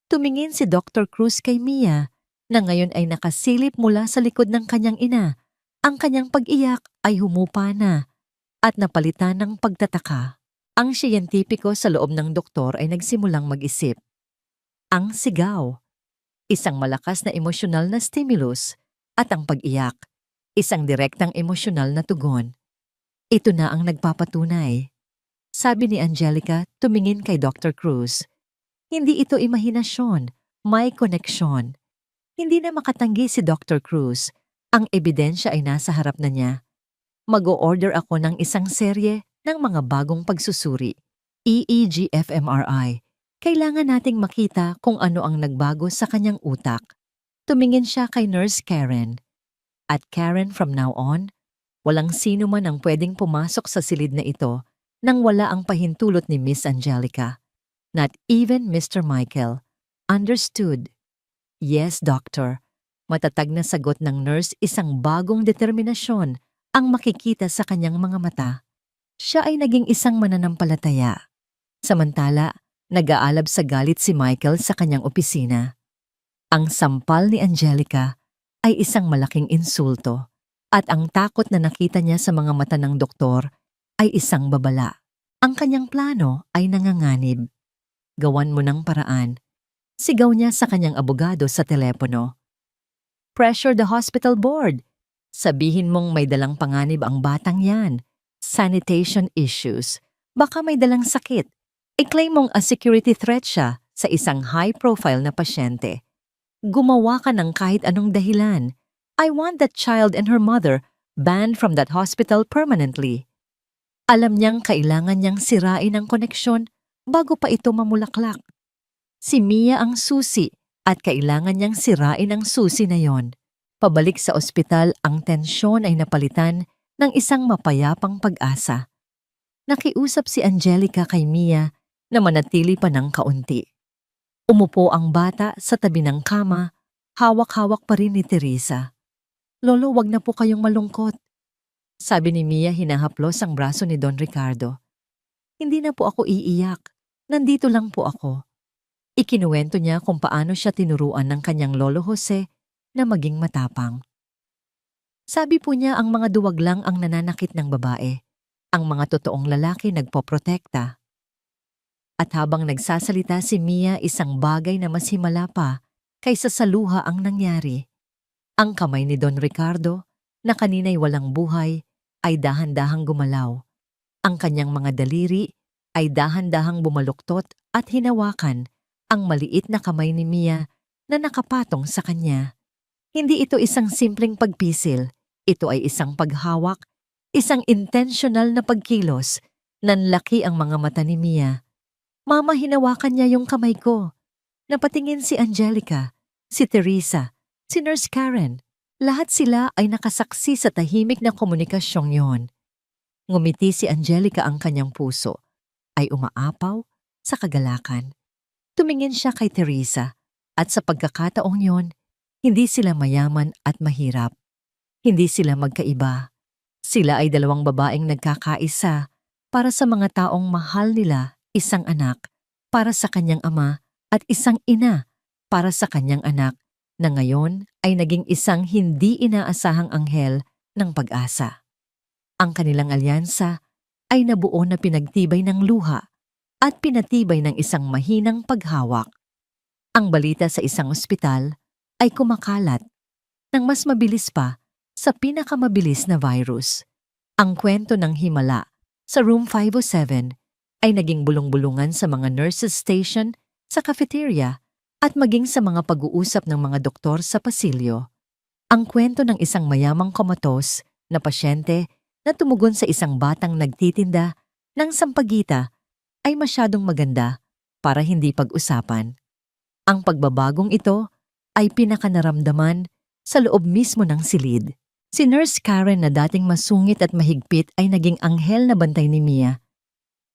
Tumingin si Dr. Cruz kay Mia na ngayon ay nakasilip mula sa likod ng kanyang ina. Ang kanyang pag-iyak ay humupa na at napalitan ng pagtataka. Ang siyentipiko sa loob ng doktor ay nagsimulang mag-isip. Ang sigaw, isang malakas na emosyonal na stimulus, at ang pag-iyak, isang direktang emosyonal na tugon. Ito na ang nagpapatunay. Sabi ni Angelica, tumingin kay Dr. Cruz. Hindi ito imahinasyon, may koneksyon. Hindi na makatanggi si Dr. Cruz. Ang ebidensya ay nasa harap na niya. Mag-o-order ako ng isang serye ng mga bagong pagsusuri. EEG fMRI. Kailangan nating makita kung ano ang nagbago sa kanyang utak. Tumingin siya kay Nurse Karen. At Karen, from now on, walang sino man ang pwedeng pumasok sa silid na ito nang wala ang pahintulot ni Miss Angelica. Not even Mr. Michael. Understood. Yes, doctor. Matatag na sagot ng nurse, isang bagong determinasyon ang makikita sa kanyang mga mata. Siya ay naging isang mananampalataya. Samantala, Nag-aalab sa galit si Michael sa kanyang opisina. Ang sampal ni Angelica ay isang malaking insulto at ang takot na nakita niya sa mga mata ng doktor ay isang babala. Ang kanyang plano ay nanganganib. Gawan mo ng paraan. Sigaw niya sa kanyang abogado sa telepono. Pressure the hospital board. Sabihin mong may dalang panganib ang batang yan. Sanitation issues. Baka may dalang sakit. I-claim mong a security threat siya sa isang high-profile na pasyente. Gumawa ka ng kahit anong dahilan. I want that child and her mother banned from that hospital permanently. Alam niyang kailangan niyang sirain ang koneksyon bago pa ito mamulaklak. Si Mia ang susi at kailangan niyang sirain ang susi na yon. Pabalik sa ospital, ang tensyon ay napalitan ng isang mapayapang pag-asa. Nakiusap si Angelica kay Mia na manatili pa ng kaunti. Umupo ang bata sa tabi ng kama, hawak-hawak pa rin ni Teresa. Lolo, wag na po kayong malungkot. Sabi ni Mia hinahaplos ang braso ni Don Ricardo. Hindi na po ako iiyak. Nandito lang po ako. Ikinuwento niya kung paano siya tinuruan ng kanyang lolo Jose na maging matapang. Sabi po niya ang mga duwag lang ang nananakit ng babae. Ang mga totoong lalaki nagpoprotekta. At habang nagsasalita si Mia, isang bagay na mas himala pa kaysa sa luha ang nangyari. Ang kamay ni Don Ricardo, na kanina'y walang buhay, ay dahan-dahang gumalaw. Ang kanyang mga daliri ay dahan-dahang bumaluktot at hinawakan ang maliit na kamay ni Mia na nakapatong sa kanya. Hindi ito isang simpleng pagpisil, ito ay isang paghawak, isang intentional na pagkilos. Nanlaki ang mga mata ni Mia. Mama, hinawakan niya yung kamay ko. Napatingin si Angelica, si Teresa, si Nurse Karen. Lahat sila ay nakasaksi sa tahimik na komunikasyong yon. Ngumiti si Angelica, ang kanyang puso ay umaapaw sa kagalakan. Tumingin siya kay Teresa at sa pagkakataong yon, hindi sila mayaman at mahirap. Hindi sila magkaiba. Sila ay dalawang babaeng nagkakaisa para sa mga taong mahal nila, isang anak para sa kanyang ama at isang ina para sa kanyang anak na ngayon ay naging isang hindi inaasahang anghel ng pag-asa. Ang kanilang alyansa ay nabuo na pinagtibay ng luha at pinatibay ng isang mahinang paghawak. Ang balita sa isang ospital ay kumakalat ng mas mabilis pa sa pinakamabilis na virus. Ang kwento ng himala sa Room 507 ay naging bulong-bulungan sa mga nurses station, sa cafeteria, at maging sa mga pag-uusap ng mga doktor sa pasilyo. Ang kwento ng isang mayamang komatos na pasyente na tumugon sa isang batang nagtitinda ng sampagita ay masyadong maganda para hindi pag-usapan. Ang pagbabagong ito ay pinakanaramdaman sa loob mismo ng silid. Si Nurse Karen na dating masungit at mahigpit ay naging anghel na bantay ni Mia.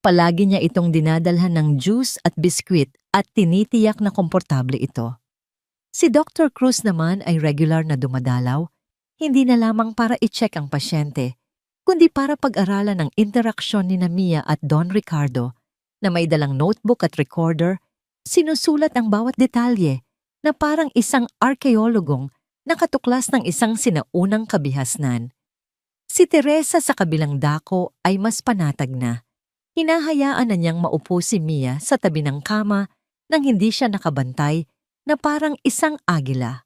Palagi niya itong dinadalhan ng juice at biskwit at tinitiyak na komportable ito. Si Dr. Cruz naman ay regular na dumadalaw, hindi na lamang para i-check ang pasyente, kundi para pag-aralan ang interaksyon ni Mia at Don Ricardo na may dalang notebook at recorder, sinusulat ang bawat detalye na parang isang arkeologong nakatuklas ng isang sinaunang kabihasnan. Si Teresa sa kabilang dako ay mas panatag na. Hinahayaan na niyang maupo si Mia sa tabi ng kama nang hindi siya nakabantay na parang isang agila.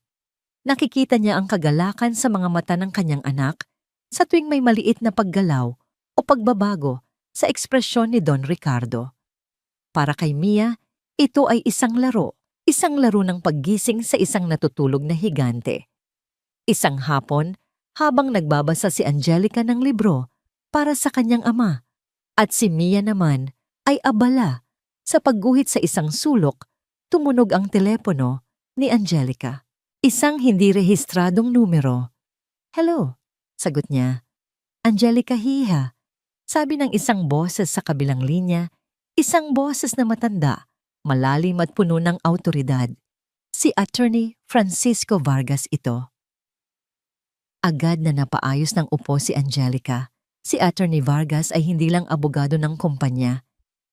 Nakikita niya ang kagalakan sa mga mata ng kanyang anak sa tuwing may maliit na paggalaw o pagbabago sa ekspresyon ni Don Ricardo. Para kay Mia, ito ay isang laro ng paggising sa isang natutulog na higante. Isang hapon, habang nagbabasa si Angelica ng libro para sa kanyang ama, at si Mia naman ay abala sa pagguhit sa isang sulok, tumunog ang telepono ni Angelica. Isang hindi rehistradong numero. "Hello," sagot niya. "Angelica Hiha," sabi ng isang boses sa kabilang linya, isang boses na matanda, malalim at puno ng awtoridad. Si Attorney Francisco Vargas ito. Agad na napaayos ng upo si Angelica. Si Attorney Vargas ay hindi lang abogado ng kumpanya.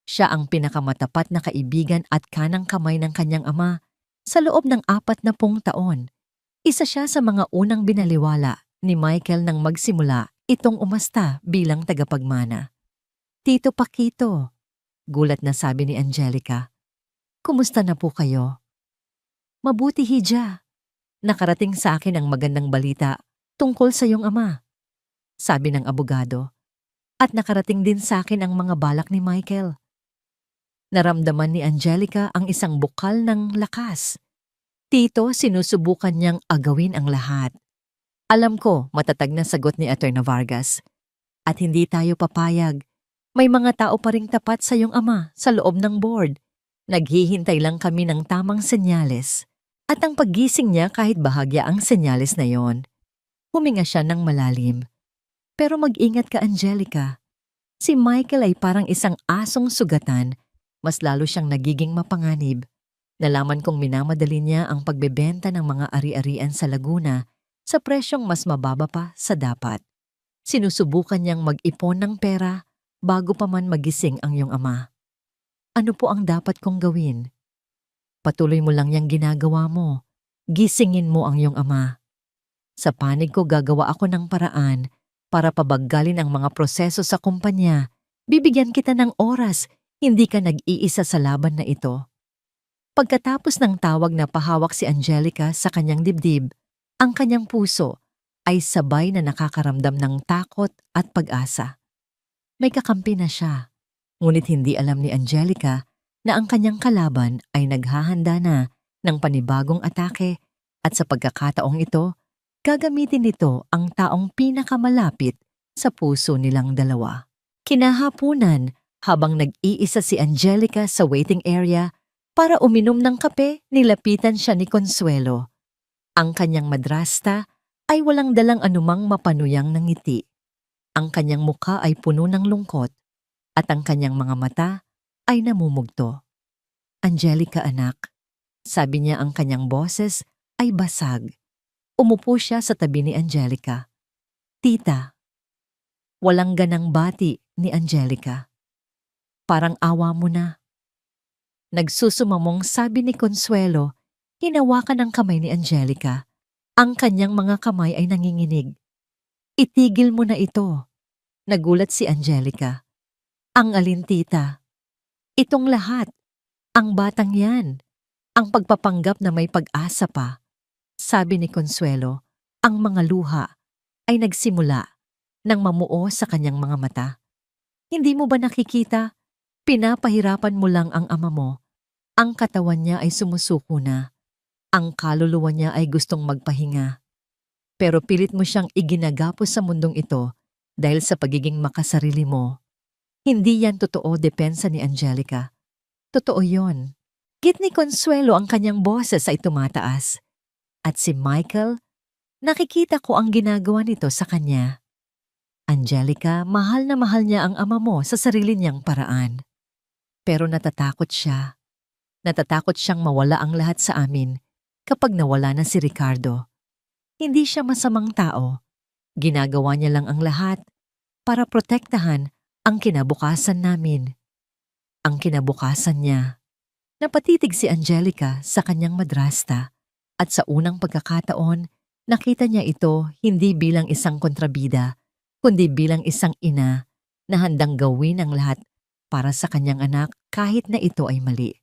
Siya ang pinakamatapat na kaibigan at kanang kamay ng kanyang ama sa loob ng 40 taon. Isa siya sa mga unang binaliwala ni Michael nang magsimula itong umasta bilang tagapagmana. Tito Paquito, gulat na sabi ni Angelica. Kumusta na po kayo? Mabuti, Hija. Nakarating sa akin ang magandang balita tungkol sa iyong ama, sabi ng abogado. At nakarating din sa akin ang mga balak ni Michael. Naramdaman ni Angelica ang isang bukal ng lakas. Tito, sinusubukan niyang agawin ang lahat. Alam ko, matatag na sagot ni Atty. Vargas. At hindi tayo papayag. May mga tao pa ring tapat sa iyong ama sa loob ng board. Naghihintay lang kami ng tamang senyales. At ang paggising niya kahit bahagya ang senyales na yon. Huminga siya ng malalim. Pero mag-ingat ka, Angelica. Si Michael ay parang isang asong sugatan. Mas lalo siyang nagiging mapanganib. Nalaman kong minamadali niya ang pagbebenta ng mga ari-arian sa Laguna sa presyong mas mababa pa sa dapat. Sinusubukan niyang mag-ipon ng pera bago pa man magising ang iyong ama. Ano po ang dapat kong gawin? Patuloy mo lang yang ginagawa mo. Gisingin mo ang iyong ama. Sa panig ko gagawa ako ng paraan para pabaggalin ang mga proseso sa kumpanya. Bibigyan kita ng oras, hindi ka nag-iisa sa laban na ito. Pagkatapos ng tawag na pahawak si Angelica sa kanyang dibdib, ang kanyang puso ay sabay na nakakaramdam ng takot at pag-asa. May kakampi na siya, ngunit hindi alam ni Angelica na ang kanyang kalaban ay naghahanda na ng panibagong atake at sa pagkakataong ito, gagamitin nito ang taong pinakamalapit sa puso nilang dalawa. Kinahapunan, habang nag-iisa si Angelica sa waiting area para uminom ng kape, nilapitan siya ni Consuelo. Ang kanyang madrasta ay walang dalang anumang mapanuyang ng ngiti. Ang kanyang mukha ay puno ng lungkot at ang kanyang mga mata ay namumugto. Angelica, anak, sabi niya, ang kanyang boses ay basag. Umupo siya sa tabi ni Angelica. Tita. Walang ganang bati ni Angelica. Parang awa mo na. Nagsusumamong sabi ni Consuelo, hinawakan ang kamay ni Angelica. Ang kanyang mga kamay ay nanginginig. Itigil mo na ito. Nagulat si Angelica. Ang alin, tita? Itong lahat. Ang batang yan. Ang pagpapanggap na may pag-asa pa. Sabi ni Consuelo, ang mga luha ay nagsimula nang mamuo sa kanyang mga mata. Hindi mo ba nakikita? Pinapahirapan mo lang ang ama mo. Ang katawan niya ay sumusuko na. Ang kaluluwa niya ay gustong magpahinga. Pero pilit mo siyang iginagapos sa mundong ito dahil sa pagiging makasarili mo. Hindi yan totoo, depensa ni Angelica. Totoo yon. Git ni Consuelo, ang kanyang boses ay tumataas. At si Michael, nakikita ko ang ginagawa nito sa kanya. Angelica, mahal na mahal niya ang ama mo sa sarili niyang paraan. Pero natatakot siya. Natatakot siyang mawala ang lahat sa amin kapag nawala na si Ricardo. Hindi siya masamang tao. Ginagawa niya lang ang lahat para protektahan ang kinabukasan namin. Ang kinabukasan niya. Napatitig si Angelica sa kanyang madrasta at sa unang pagkakataon, nakita niya ito hindi bilang isang kontrabida, kundi bilang isang ina na handang gawin ang lahat para sa kanyang anak kahit na ito ay mali.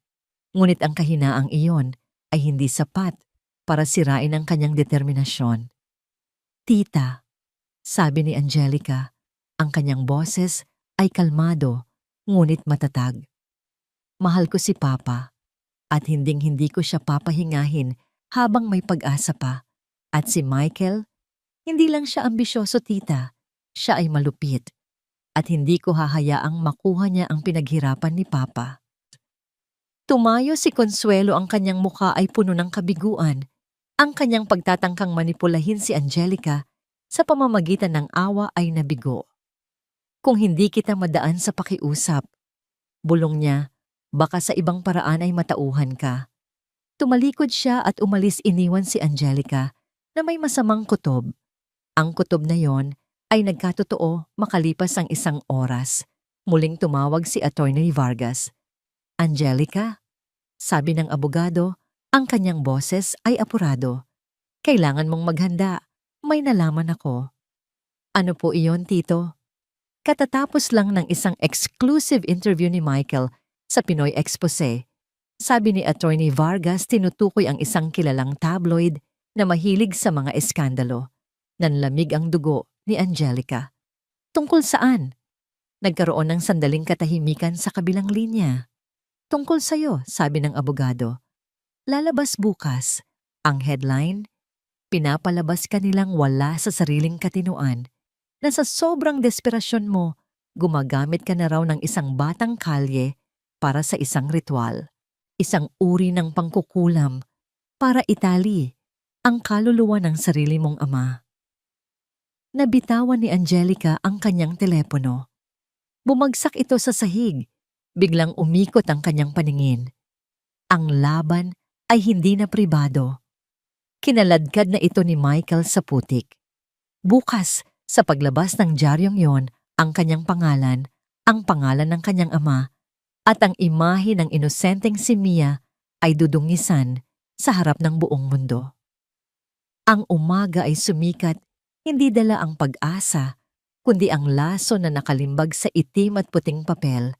Ngunit ang kahinaang iyon ay hindi sapat para sirain ang kanyang determinasyon. Tita, sabi ni Angelica, ang kanyang boses ay kalmado ngunit matatag. Mahal ko si Papa at hinding-hindi ko siya papahingahin habang may pag-asa pa. At si Michael, hindi lang siya ambisyoso, tita. Siya ay malupit at hindi ko hahayaang makuha niya ang pinaghirapan ni Papa. Tumayo si Consuelo, ang kanyang mukha ay puno ng kabiguan. Ang kanyang pagtatangkang manipulahin si Angelica sa pamamagitan ng awa ay nabigo. Kung hindi kita madaan sa pakiusap, bulong niya, baka sa ibang paraan ay matauhan ka. Tumalikod siya at umalis, iniwan si Angelica na may masamang kutob. Ang kutob na yon ay nagkatotoo makalipas ang 1 oras. Muling tumawag si Attorney Vargas. Angelica, sabi ng abogado, ang kanyang boses ay apurado. Kailangan mong maghanda. May nalaman ako. Ano po iyon, Tito? Katatapos lang ng isang exclusive interview ni Michael sa Pinoy Expose. Sabi ni Attorney Vargas tinutukoy ang isang kilalang tabloid na mahilig sa mga eskandalo. Nanlamig ang dugo ni Angelica. Tungkol saan? Nagkaroon ng sandaling katahimikan sa kabilang linya. Tungkol sa'yo, sabi ng abogado. Lalabas bukas. Ang headline, pinapalabas ka nilang wala sa sariling katinuan na sa sobrang desperasyon mo, gumagamit ka na raw ng isang batang kalye para sa isang ritual. Isang uri ng pangkukulam para itali ang kaluluwa ng sarili mong ama. Nabitawan ni Angelica ang kanyang telepono. Bumagsak ito sa sahig. Biglang umikot ang kanyang paningin. Ang laban ay hindi na pribado. Kinaladkad na ito ni Michael sa putik. Bukas, sa paglabas ng diaryong yon, ang kanyang pangalan, ang pangalan ng kanyang ama, at ang imahe ng inosenteng si Mia ay dudungisan sa harap ng buong mundo. Ang umaga ay sumikat, hindi dala ang pag-asa, kundi ang laso na nakalimbag sa itim at puting papel.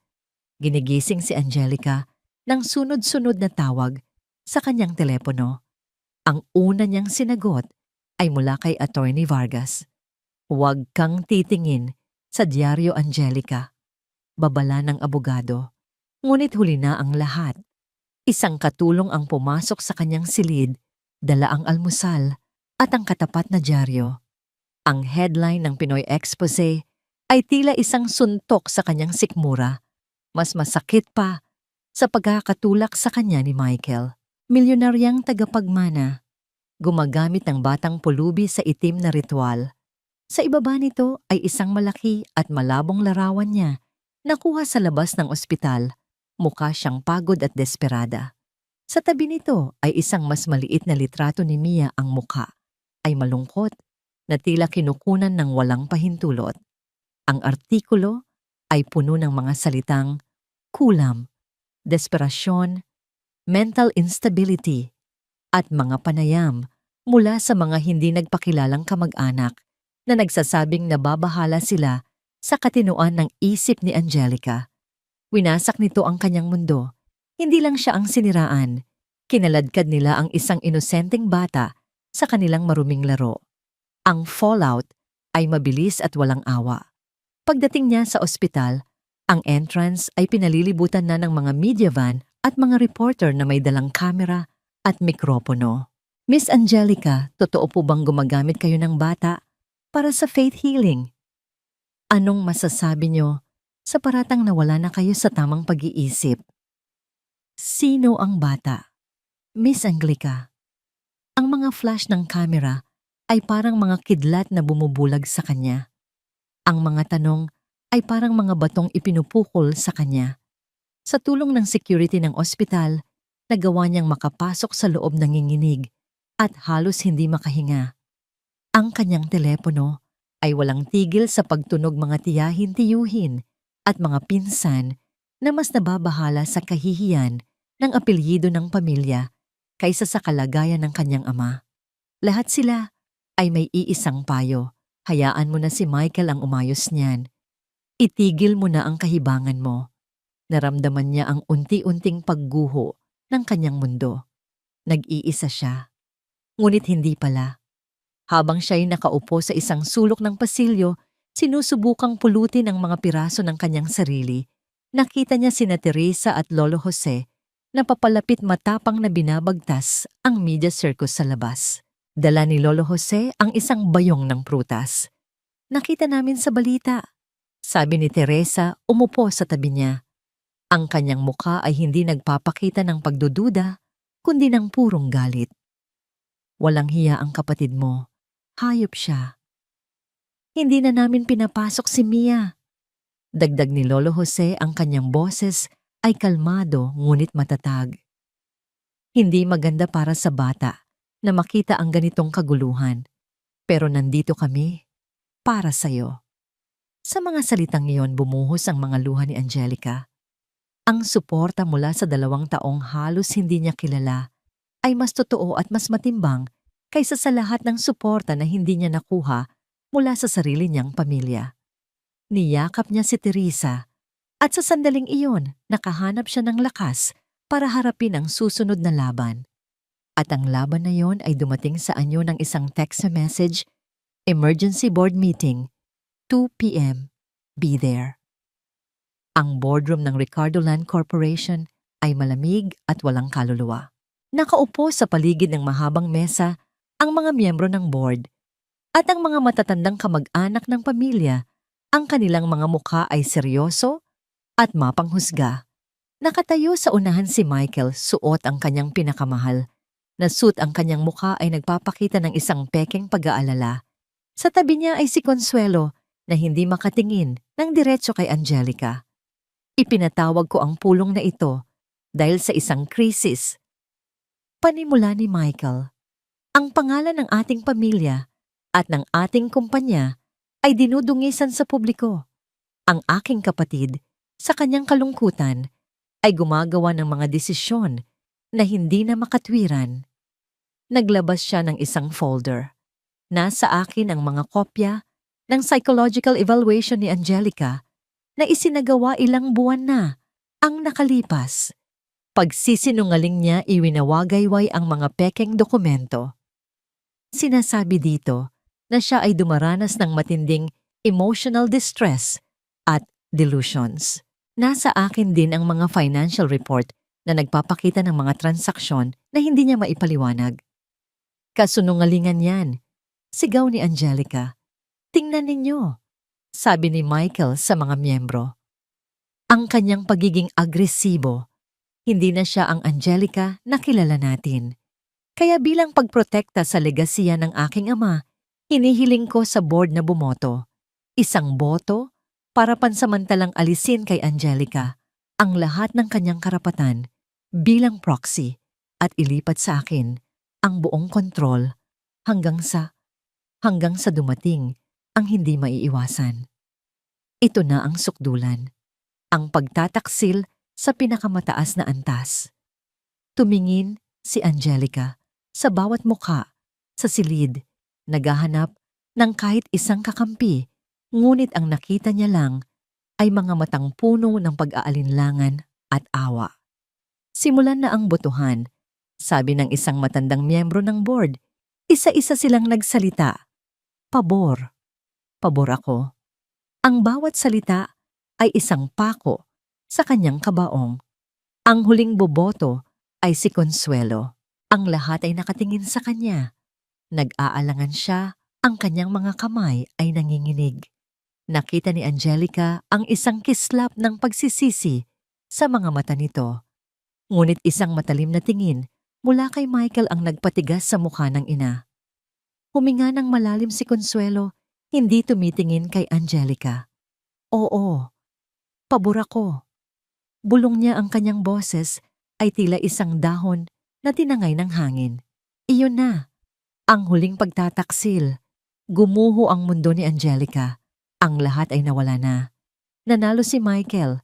Ginigising si Angelica ng sunod-sunod na tawag sa kanyang telepono. Ang una niyang sinagot ay mula kay Attorney Vargas. Huwag kang titingin sa diaryo, Angelica. Babala ng abogado. Ngunit huli na ang lahat. Isang katulong ang pumasok sa kanyang silid, dala ang almusal at ang katapat na diaryo. Ang headline ng Pinoy Expose ay tila isang suntok sa kanyang sikmura. Mas masakit pa sa pagkakatulak sa kanya ni Michael. Milyonaryang tagapagmana. Gumagamit ng batang pulubi sa itim na ritual. Sa ibaba nito ay isang malaki at malabong larawan niya, nakuha sa labas ng ospital. Mukha siyang pagod at desperada. Sa tabi nito ay isang mas maliit na litrato ni Mia. Ang mukha ay malungkot na tila kinukunan ng walang pahintulot. Ang artikulo ay puno ng mga salitang kulam, desperasyon, mental instability, at mga panayam mula sa mga hindi nagpakilalang kamag-anak na nagsasabing nababahala sila sa katinuan ng isip ni Angelica. Winasak nito ang kanyang mundo. Hindi lang siya ang siniraan. Kinaladkad nila ang isang inosenteng bata sa kanilang maruming laro. Ang fallout ay mabilis at walang awa. Pagdating niya sa ospital, ang entrance ay pinalilibutan na ng mga media van at mga reporter na may dalang kamera at mikropono. Miss Angelica, totoo po bang gumagamit kayo ng bata para sa faith healing? Anong masasabi niyo sa paratang nawala na kayo sa tamang pag-iisip? Sino ang bata? Miss Angelica, ang mga flash ng kamera ay parang mga kidlat na bumubulag sa kanya. Ang mga tanong ay parang mga batong ipinupukol sa kanya. Sa tulong ng security ng ospital, nagawa niyang makapasok sa loob ng nginginig at halos hindi makahinga. Ang kanyang telepono ay walang tigil sa pagtunog, mga tiyahin-tiyuhin at mga pinsan na mas nababahala sa kahihiyan ng apelyido ng pamilya kaysa sa kalagayan ng kanyang ama. Lahat sila ay may iisang payo. Hayaan mo na si Michael ang umayos niyan. Itigil mo na ang kahibangan mo. Naramdaman niya ang unti-unting pagguho ng kanyang mundo. Nag-iisa siya. Ngunit hindi pala. Habang siya'y nakaupo sa isang sulok ng pasilyo, sinusubukang pulutin ang mga piraso ng kanyang sarili. Nakita niya sina Teresa at Lolo Jose na papalapit, matapang na binabagtas ang media circus sa labas. Dala ni Lolo Jose ang isang bayong ng prutas. Nakita namin sa balita, sabi ni Teresa, umupo sa tabi niya. Ang kanyang mukha ay hindi nagpapakita ng pagdududa, kundi ng purong galit. Walang hiya ang kapatid mo. Hayop siya. Hindi na namin pinapasok si Mia. Dagdag ni Lolo Jose, ang kanyang boses ay kalmado ngunit matatag. Hindi maganda para sa bata na makita ang ganitong kaguluhan. Pero nandito kami para sa'yo. Sa mga salitang iyon bumuhos ang mga luha ni Angelica. Ang suporta mula sa 2 taong halos hindi niya kilala ay mas totoo at mas matimbang kaysa sa lahat ng suporta na hindi niya nakuha mula sa sarili niyang pamilya. Niyakap niya si Teresa at sa sandaling iyon nakahanap siya ng lakas para harapin ang susunod na laban. At ang laban na iyon ay dumating sa anyo ng isang text message, "Emergency Board Meeting, 2 p.m. Be there." Ang boardroom ng Ricardo Land Corporation ay malamig at walang kaluluwa. Nakaupo sa paligid ng mahabang mesa ang mga miyembro ng board at ang mga matatandang kamag-anak ng pamilya. Ang kanilang mga mukha ay seryoso at mapanghusga. Nakatayo sa unahan si Michael, suot ang kanyang pinakamahal na suit. Ang kanyang mukha ay nagpapakita ng isang pekeng pag-aalala. Sa tabi niya ay si Consuelo na hindi makatingin ng diretso kay Angelica. Ipinatawag ko ang pulong na ito dahil sa isang krisis. Panimula ni Michael, ang pangalan ng ating pamilya at ng ating kumpanya ay dinudungisan sa publiko. Ang aking kapatid, sa kanyang kalungkutan, ay gumagawa ng mga desisyon na hindi na makatwiran. Naglabas siya ng isang folder. Nasa akin ang mga kopya ng psychological evaluation ni Angelica na isinagawa ilang buwan na ang nakalipas. Pagsisinungaling niya iwinawagayway ang mga pekeng dokumento. Sinasabi dito na siya ay dumaranas ng matinding emotional distress at delusions. Nasa akin din ang mga financial report na nagpapakita ng mga transaksyon na hindi niya maipaliwanag. Kasunungalingan yan, sigaw ni Angelica. Tingnan ninyo, sabi ni Michael sa mga miyembro. Ang kanyang pagiging agresibo, hindi na siya ang Angelica na kilala natin. Kaya bilang pagprotekta sa legasiya ng aking ama, hinihiling ko sa board na bumoto. Isang boto para pansamantalang alisin kay Angelica ang lahat ng kanyang karapatan bilang proxy at ilipat sa akin ang buong kontrol hanggang sa dumating ang hindi maiiwasan. Ito na ang sukdulan, ang pagtataksil sa pinakamataas na antas. Tumingin si Angelica sa bawat mukha, sa silid, naghahanap ng kahit isang kakampi, ngunit ang nakita niya lang ay mga matang puno ng pag-aalinlangan at awa. Simulan na ang botohan, sabi ng isang matandang miyembro ng board. Isa-isa silang nagsalita. Pabor. Pabor ako. Ang bawat salita ay isang pako sa kanyang kabaong. Ang huling boboto ay si Consuelo. Ang lahat ay nakatingin sa kanya. Nag-aalangan siya, ang kanyang mga kamay ay nanginginig. Nakita ni Angelica ang isang kislap ng pagsisisi sa mga mata nito. Ngunit isang matalim na tingin mula kay Michael ang nagpatigas sa mukha ng ina. Huminga ng malalim si Consuelo, hindi tumitingin kay Angelica. Oo, pabor ako. Bulong niya, ang kanyang boses ay tila isang dahon na tinangay ng hangin. Iyon na, ang huling pagtataksil. Gumuho ang mundo ni Angelica. Ang lahat ay nawala na. Nanalo si Michael,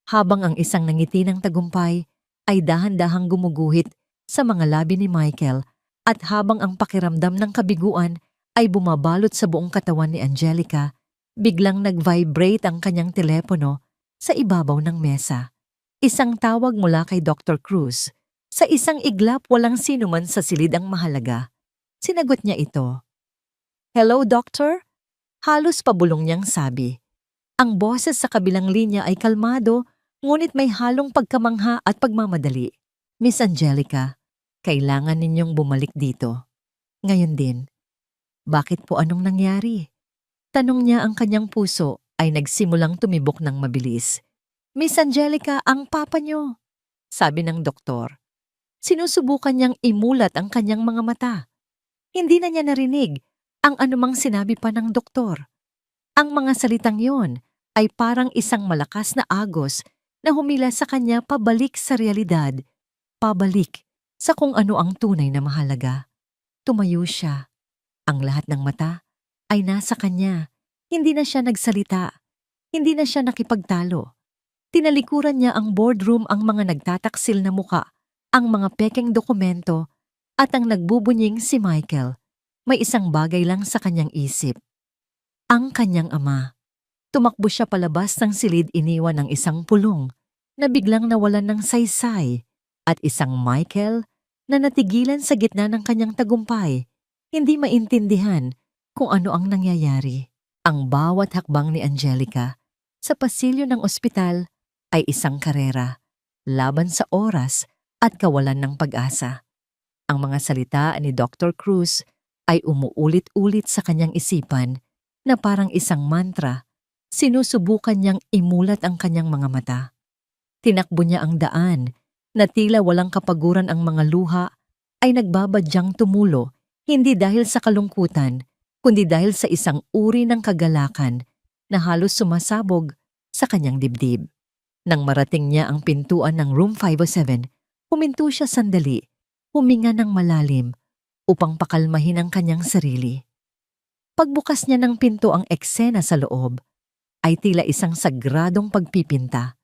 habang ang isang nangiti ng tagumpay ay dahan-dahang gumuguhit sa mga labi ni Michael at habang ang pakiramdam ng kabiguan ay bumabalot sa buong katawan ni Angelica, biglang nag-vibrate ang kanyang telepono sa ibabaw ng mesa. Isang tawag mula kay Dr. Cruz. Sa isang iglap, walang sino man sa silid ang mahalaga. Sinagot niya ito. "Hello, Doctor?" Halos pabulong niyang sabi. Ang boses sa kabilang linya ay kalmado, ngunit may halong pagkamangha at pagmamadali. "Miss Angelica, kailangan ninyong bumalik dito. Ngayon din." "Bakit po, anong nangyari?" Tanong niya. Ang kanyang puso ay nagsimulang tumibok ng mabilis. "Miss Angelica, ang papa niyo," sabi ng doktor. Sinusubukan niyang imulat ang kanyang mga mata. Hindi na niya narinig ang anumang sinabi pa ng doktor. Ang mga salitang yon ay parang isang malakas na agos na humila sa kanya pabalik sa realidad, pabalik sa kung ano ang tunay na mahalaga. Tumayo siya. Ang lahat ng mata ay nasa kanya. Hindi na siya nagsalita. Hindi na siya nakipagtalo. Tinalikuran niya ang boardroom, ang mga nagtataksil na muka, ang mga pekeng dokumento, at ang nagbubunying si Michael. May isang bagay lang sa kanyang isip. Ang kanyang ama. Tumakbo siya palabas ng silid, iniwan ng isang pulong na biglang nawalan ng saysay at isang Michael na natigilan sa gitna ng kanyang tagumpay, hindi maintindihan kung ano ang nangyayari. Ang bawat hakbang ni Angelica sa pasilyo ng ospital ay isang karera, laban sa oras at kawalan ng pag-asa. Ang mga salita ni Dr. Cruz ay umuulit-ulit sa kanyang isipan na parang isang mantra. Sinusubukan niyang imulat ang kanyang mga mata. Tinakbo niya ang daan na tila walang kapaguran, ang mga luha ay nagbabadyang tumulo, hindi dahil sa kalungkutan, kundi dahil sa isang uri ng kagalakan na halos sumasabog sa kanyang dibdib. Nang marating niya ang pintuan ng room 507, huminto siya sandali, huminga ng malalim upang pakalmahin ang kanyang sarili. Pagbukas niya ng pinto, ang eksena sa loob ay tila isang sagradong pagpipinta.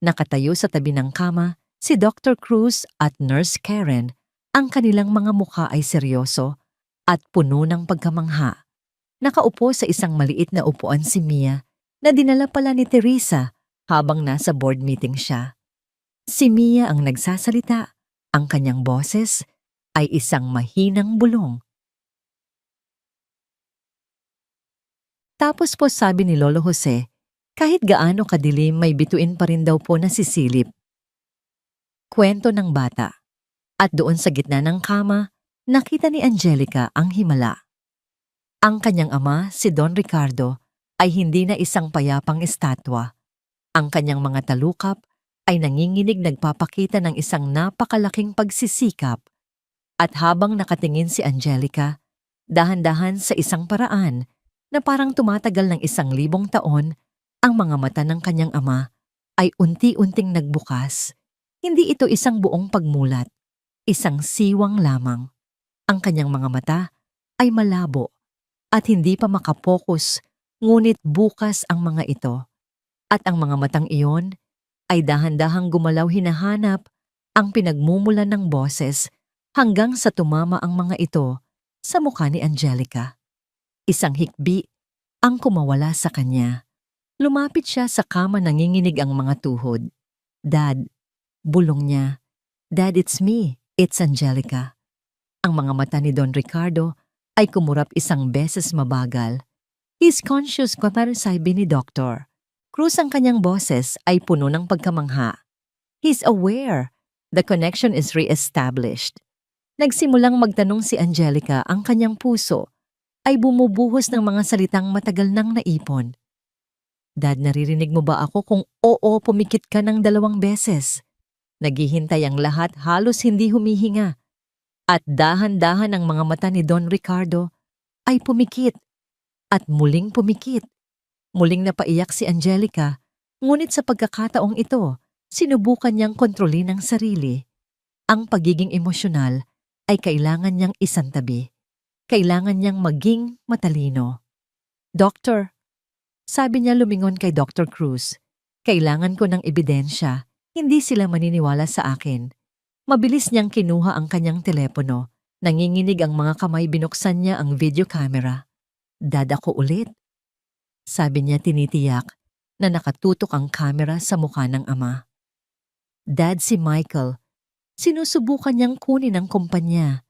Nakatayo sa tabi ng kama si Dr. Cruz at Nurse Karen. Ang kanilang mga mukha ay seryoso at puno ng pagkamangha. Nakaupo sa isang maliit na upuan si Mia na dinala pala ni Teresa habang nasa board meeting siya. Si Mia ang nagsasalita. Ang kanyang boses ay isang mahinang bulong. Tapos po sabi ni Lolo Jose, kahit gaano kadilim may bituin pa rin daw po na sisilip. Kwento ng bata. At doon sa gitna ng kama, nakita ni Angelica ang himala. Ang kanyang ama, si Don Ricardo, ay hindi na isang payapang estatwa. Ang kanyang mga talukap ay nanginginig, nagpapakita ng isang napakalaking pagsisikap. At habang nakatingin si Angelica, dahan-dahan sa isang paraan, na parang tumatagal ng 1,000 taon, ang mga mata ng kanyang ama ay unti-unting nagbukas. Hindi ito isang buong pagmulat, isang siwang lamang. Ang kanyang mga mata ay malabo at hindi pa makapokus, ngunit bukas ang mga ito. At ang mga matang iyon ay dahan-dahang gumalaw, hinahanap ang pinagmumulan ng boses hanggang sa tumama ang mga ito sa mukha ni Angelica. Isang hikbi ang kumawala sa kanya. Lumapit siya sa kama, nanginginig ang mga tuhod. Dad, bulong niya. Dad, it's me. It's Angelica. Ang mga mata ni Don Ricardo ay kumurap isang beses mabagal. He's conscious, para sabi ni Dr. Cruz. Ang kanyang boses ay puno ng pagkamangha. He's aware. The connection is re-established. Nagsimulang magtanong si Angelica, ang kanyang puso ay bumubuhos ng mga salitang matagal nang naipon. Dad, naririnig mo ba ako? Kung oo, pumikit ka ng 2 beses. Naghihintay ang lahat, halos hindi humihinga. At dahan-dahan ang mga mata ni Don Ricardo ay pumikit. At muling pumikit. Muling napaiyak si Angelica, ngunit sa pagkakataong ito, sinubukan niyang kontrolin ang sarili. Ang pagiging emosyonal ay kailangan niyang isantabi. Kailangan niyang maging matalino. Doctor, sabi niya, lumingon kay Dr. Cruz, kailangan ko ng ebidensya, hindi sila maniniwala sa akin. Mabilis niyang kinuha ang kanyang telepono, nanginginig ang mga kamay, binuksan niya ang video camera. Dad, ako ulit. Sabi niya, tinitiyak na nakatutok ang camera sa mukha ng ama. Dad, si Michael. Sinusubukan niyang kunin ang kumpanya.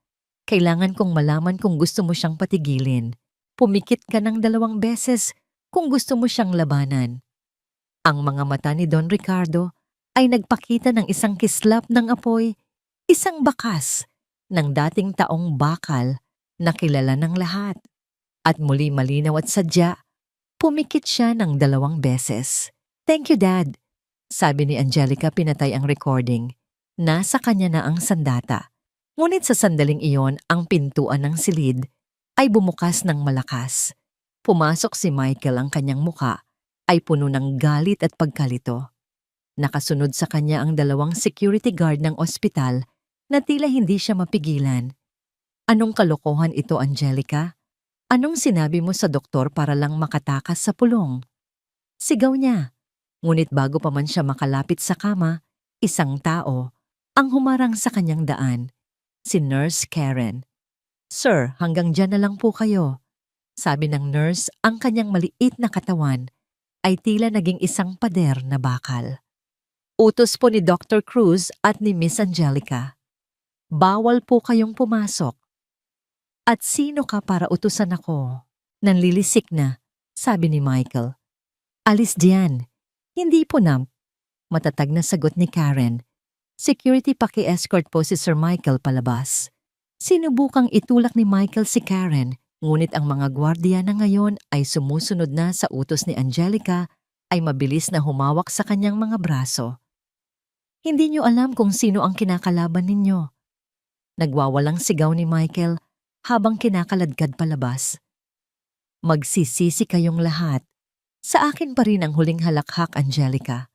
Kailangan kong malaman kung gusto mo siyang patigilin. Pumikit ka ng 2 beses kung gusto mo siyang labanan. Ang mga mata ni Don Ricardo ay nagpakita ng isang kislap ng apoy, isang bakas ng dating taong bakal na kilala ng lahat. At muli malinaw at sadya, pumikit siya ng 2 beses. Thank you, Dad. Sabi ni Angelica, pinatay ang recording. Nasa kanya na ang sandata. Ngunit sa sandaling iyon, ang pintuan ng silid ay bumukas ng malakas. Pumasok si Michael, ang kanyang muka ay puno ng galit at pagkalito. Nakasunod sa kanya ang 2 security guard ng ospital na tila hindi siya mapigilan. Anong kalokohan ito, Angelica? Anong sinabi mo sa doktor para lang makatakas sa pulong? Sigaw niya. Ngunit bago pa man siya makalapit sa kama, isang tao ang humarang sa kanyang daan, si Nurse Karen. Sir, hanggang dyan na lang po kayo. Sabi ng nurse, ang kanyang maliit na katawan ay tila naging isang pader na bakal. Utos po ni Dr. Cruz at ni Miss Angelica. Bawal po kayong pumasok. At sino ka para utusan ako? Nanlilisik na, sabi ni Michael. Alis diyan. Hindi po na. Matatag na sagot ni Karen. Security paki-escort po si Sir Michael palabas. Sinubukang itulak ni Michael si Karen, ngunit ang mga gwardiya na ngayon ay sumusunod na sa utos ni Angelica ay mabilis na humawak sa kanyang mga braso. Hindi niyo alam kung sino ang kinakalaban ninyo. Nagwawalang sigaw ni Michael habang kinakaladkad palabas. Magsisisi kayong lahat. Sa akin pa rin ang huling halakhak, Angelica.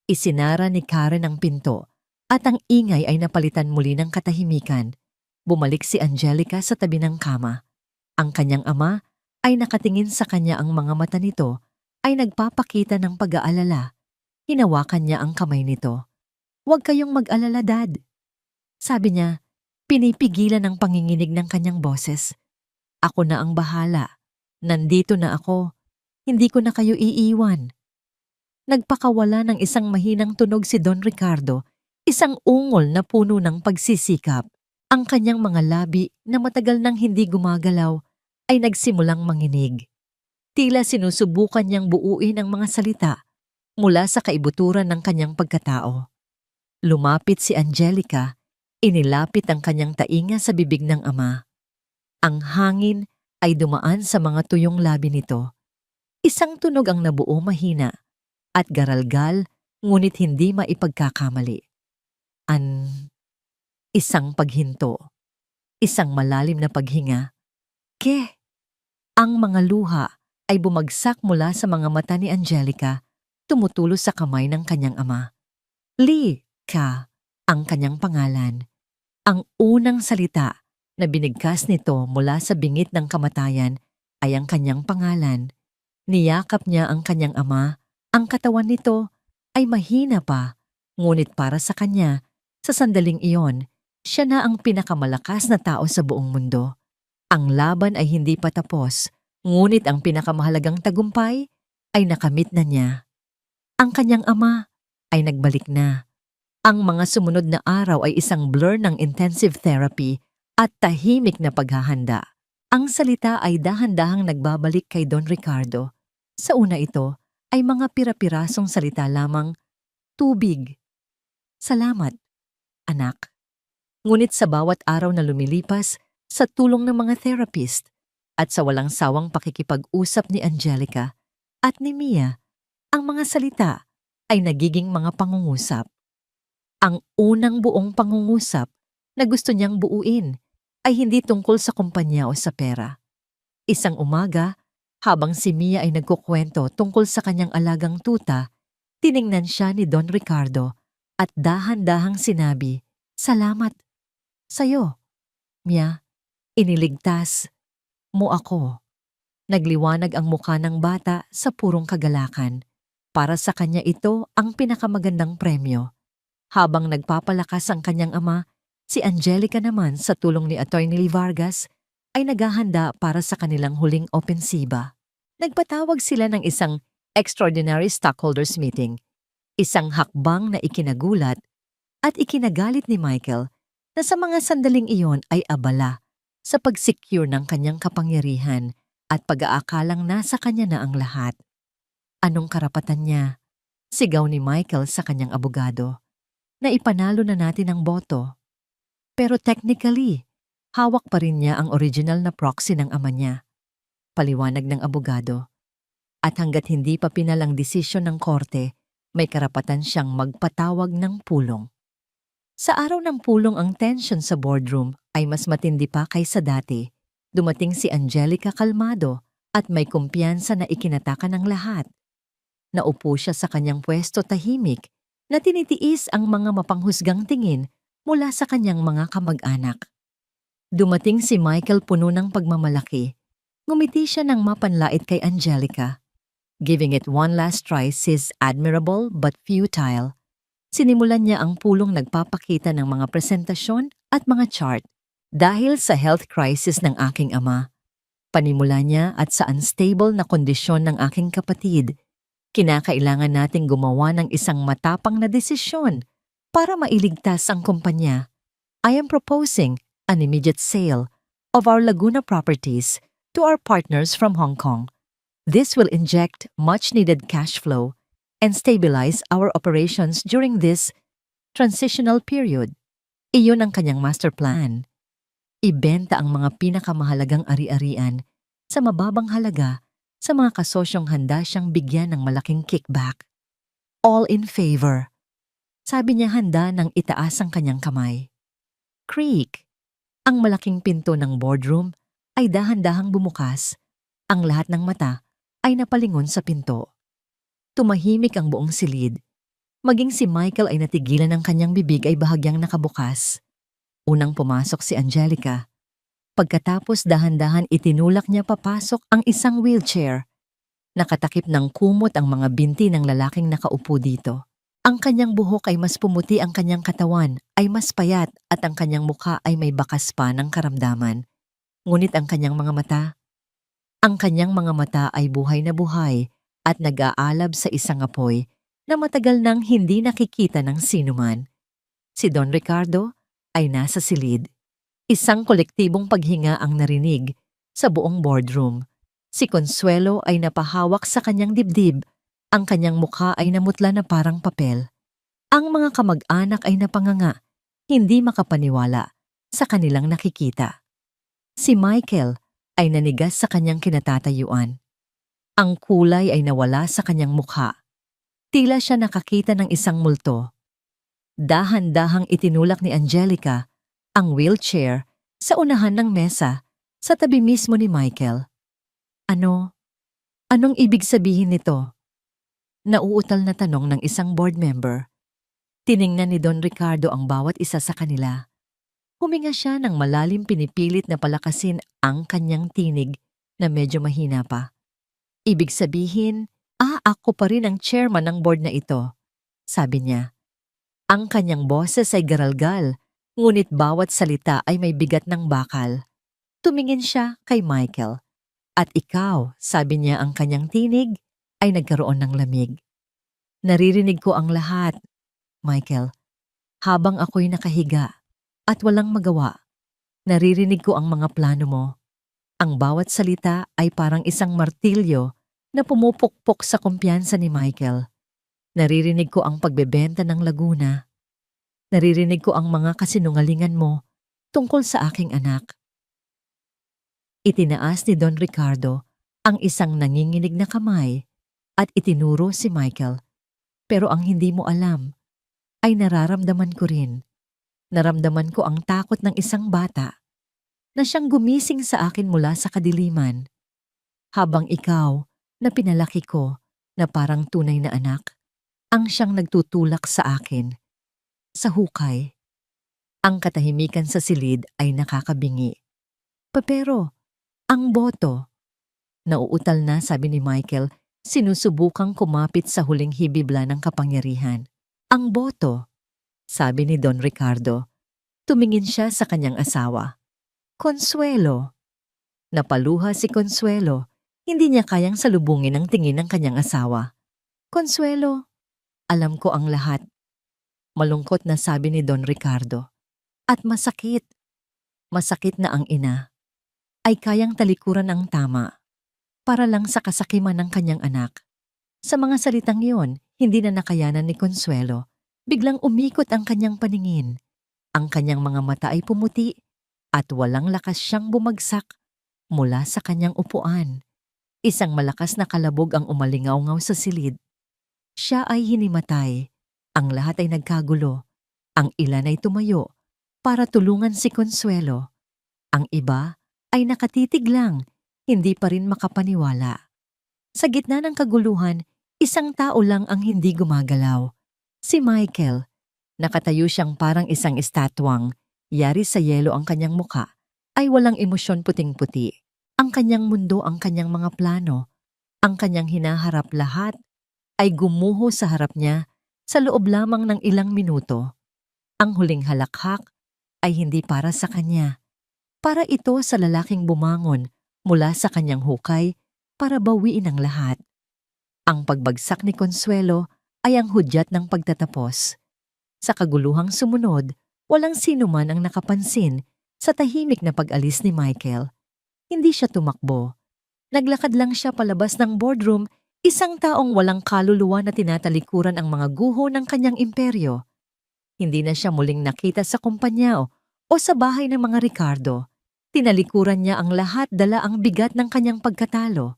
Isinara ni Karen ang pinto at ang ingay ay napalitan muli ng katahimikan. Bumalik si Angelica sa tabi ng kama. Ang kanyang ama ay nakatingin sa kanya, ang mga mata nito ay nagpapakita ng pag-aalala. Hinawakan niya ang kamay nito. Huwag kayong mag-alala, Dad. Sabi niya, pinipigilan ang panginginig ng kanyang boses. Ako na ang bahala. Nandito na ako. Hindi ko na kayo iiwan. Nagpakawala ng isang mahinang tunog si Don Ricardo, isang ungol na puno ng pagsisikap. Ang kanyang mga labi na matagal nang hindi gumagalaw ay nagsimulang manginig. Tila sinusubukan niyang buuin ang mga salita mula sa kaibuturan ng kanyang pagkatao. Lumapit si Angelica, inilapit ang kanyang tainga sa bibig ng ama. Ang hangin ay dumaan sa mga tuyong labi nito. Isang tunog ang nabuo mahina at garalgal, ngunit hindi maipagkakamali. Isang paghinto. Isang malalim na paghinga. Ang mga luha ay bumagsak mula sa mga mata ni Angelica, tumutulo sa kamay ng kanyang ama. Lee ang kanyang pangalan. Ang unang salita na binigkas nito mula sa bingit ng kamatayan ay ang kanyang pangalan. Niyakap niya ang kanyang ama. Ang katawan nito ay mahina pa, ngunit para sa kanya, sa sandaling iyon, siya na ang pinakamalakas na tao sa buong mundo. Ang laban ay hindi pa tapos, ngunit ang pinakamahalagang tagumpay ay nakamit na niya. Ang kanyang ama ay nagbalik na. Ang mga sumunod na araw ay isang blur ng intensive therapy at tahimik na paghahanda. Ang salita ay dahan-dahang nagbabalik kay Don Ricardo. Sa una ito ay mga pira-pirasong salita lamang, tubig. Salamat, anak. Ngunit sa bawat araw na lumilipas, sa tulong ng mga therapist at sa walang sawang pakikipag-usap ni Angelica at ni Mia, ang mga salita ay nagiging mga pangungusap. Ang unang buong pangungusap na gusto niyang buuin ay hindi tungkol sa kumpanya o sa pera. Isang umaga, habang si Mia ay nagkukwento tungkol sa kanyang alagang tuta, tiningnan siya ni Don Ricardo at dahan-dahang sinabi, "Salamat sa'yo, Mia. Iniligtas mo ako." Nagliwanag ang mukha ng bata sa purong kagalakan. Para sa kanya ito ang pinakamagandang premyo. Habang nagpapalakas ang kanyang ama, si Angelica naman sa tulong ni Attorney Lee Vargas ay naghahanda para sa kanilang huling opensiba. Nagpatawag sila ng isang extraordinary stockholders meeting, isang hakbang na ikinagulat at ikinagalit ni Michael na sa mga sandaling iyon ay abala sa pag-secure ng kanyang kapangyarihan at pag-aakalang nasa kanya na ang lahat. Anong karapatan niya? Sigaw ni Michael sa kanyang abogado. Na ipanalo na natin ang boto. Pero technically, hawak pa rin niya ang original na proxy ng ama niya. Paliwanag ng abogado. At hanggat hindi pa pinalang desisyon ng korte, may karapatan siyang magpatawag ng pulong. Sa araw ng pulong, ang tension sa boardroom ay mas matindi pa kaysa dati. Dumating si Angelica kalmado at may kumpiyansa na ikinataka ng lahat. Naupo siya sa kanyang pwesto tahimik na tinitiis ang mga mapanghusgang tingin mula sa kanyang mga kamag-anak. Dumating si Michael puno ng pagmamalaki. Ngumiti siya ng mapanlait kay Angelica. Giving it one last try sis admirable but futile. Sinimulan niya ang pulong nagpapakita ng mga presentasyon at mga chart. Dahil sa health crisis ng aking ama, panimula niya at sa unstable na kondisyon ng aking kapatid, kinakailangan nating gumawa ng isang matapang na desisyon para mailigtas ang kumpanya. I am proposing an immediate sale of our Laguna properties to our partners from Hong Kong. This will inject much-needed cash flow and stabilize our operations during this transitional period. Iyon ang kanyang master plan. Ibenta ang mga pinakamahalagang ari-arian sa mababang halaga sa mga kasosyong handa siyang bigyan ng malaking kickback. All in favor. Sabi niya handa nang itaas ang kanyang kamay. Creak! Ang malaking pinto ng boardroom ay dahan-dahang bumukas. Ang lahat ng mata ay napalingon sa pinto. Tumahimik ang buong silid. Maging si Michael ay natigilan ng kanyang bibig ay bahagyang nakabukas. Unang pumasok si Angelica. Pagkatapos dahan-dahan itinulak niya papasok ang isang wheelchair. Nakatakip ng kumot ang mga binti ng lalaking nakaupo dito. Ang kanyang buhok ay mas pumuti, ang kanyang katawan ay mas payat at ang kanyang mukha ay may bakas pa ng karamdaman. Ngunit ang kanyang mga mata ay buhay na buhay at nag-aalab sa isang apoy na matagal nang hindi nakikita ng sinuman. Si Don Ricardo ay nasa silid. Isang kolektibong paghinga ang narinig sa buong boardroom. Si Consuelo ay napahawak sa kanyang dibdib. Ang kanyang mukha ay namutla na parang papel. Ang mga kamag-anak ay napanganga, hindi makapaniwala sa kanilang nakikita. Si Michael ay nanigas sa kanyang kinatatayuan. Ang kulay ay nawala sa kanyang mukha. Tila siya nakakita ng isang multo. Dahan-dahang itinulak ni Angelica ang wheelchair sa unahan ng mesa sa tabi mismo ni Michael. Anong ibig sabihin nito? Nauutal na tanong ng isang board member. Tiningnan ni Don Ricardo ang bawat isa sa kanila. Huminga siya ng malalim, pinipilit na palakasin ang kanyang tinig na medyo mahina pa. Ibig sabihin, ako pa rin ang chairman ng board na ito, sabi niya. Ang kanyang boses ay garalgal, ngunit bawat salita ay may bigat ng bakal. Tumingin siya kay Michael. At ikaw, sabi niya, ang kanyang tinig ay nagkaroon ng lamig. Naririnig ko ang lahat, Michael, habang ako'y nakahiga at walang magawa. Naririnig ko ang mga plano mo. Ang bawat salita ay parang isang martilyo na pumupukpok sa kumpiyansa ni Michael. Naririnig ko ang pagbebenta ng Laguna. Naririnig ko ang mga kasinungalingan mo tungkol sa aking anak. Itinaas ni Don Ricardo ang isang nanginginig na kamay at itinuro si Michael. Pero ang hindi mo alam ay nararamdaman ko rin. Naramdaman ko ang takot ng isang bata na siyang gumising sa akin mula sa kadiliman. Habang ikaw na pinalaki ko na parang tunay na anak, ang siyang nagtutulak sa akin. Sa hukay, ang katahimikan sa silid ay nakakabingi. Pero, ang boto, nauutal na, sabi ni Michael, sinusubukang kumapit sa huling hibibla ng kapangyarihan. Ang boto, sabi ni Don Ricardo. Tumingin siya sa kanyang asawa. Consuelo. Napaluha si Consuelo. Hindi niya kayang salubungin ang tingin ng kanyang asawa. Consuelo, alam ko ang lahat. Malungkot na sabi ni Don Ricardo. At masakit. Masakit na ang ina ay kayang talikuran ang tama para lang sa kasakiman ng kanyang anak. Sa mga salitang iyon, hindi na nakayanan ni Consuelo. Biglang umikot ang kanyang paningin. Ang kanyang mga mata ay pumuti at walang lakas siyang bumagsak mula sa kanyang upuan. Isang malakas na kalabog ang umalingaw-ngaw sa silid. Siya ay hinimatay. Ang lahat ay nagkagulo. Ang ilan ay tumayo para tulungan si Consuelo. Ang iba ay nakatitig lang, hindi pa rin makapaniwala. Sa gitna ng kaguluhan, isang tao lang ang hindi gumagalaw. Si Michael. Nakatayo siyang parang isang estatwang, yari sa yelo ang kanyang muka, ay walang emosyon, puting-puti. Ang kanyang mundo, ang kanyang mga plano, ang kanyang hinaharap lahat ay gumuho sa harap niya sa loob lamang ng ilang minuto. Ang huling halakhak ay hindi para sa kanya. Para ito sa lalaking bumangon mula sa kanyang hukay para bawiin ang lahat. Ang pagbagsak ni Consuelo ay ang hudyat ng pagtatapos. Sa kaguluhang sumunod, walang sino man ang nakapansin sa tahimik na pag-alis ni Michael. Hindi siya tumakbo. Naglakad lang siya palabas ng boardroom, isang taong walang kaluluwa na tinatalikuran ang mga guho ng kanyang imperyo. Hindi na siya muling nakita sa kumpanya o sa bahay ng mga Ricardo. Tinalikuran niya ang lahat dala ang bigat ng kanyang pagkatalo.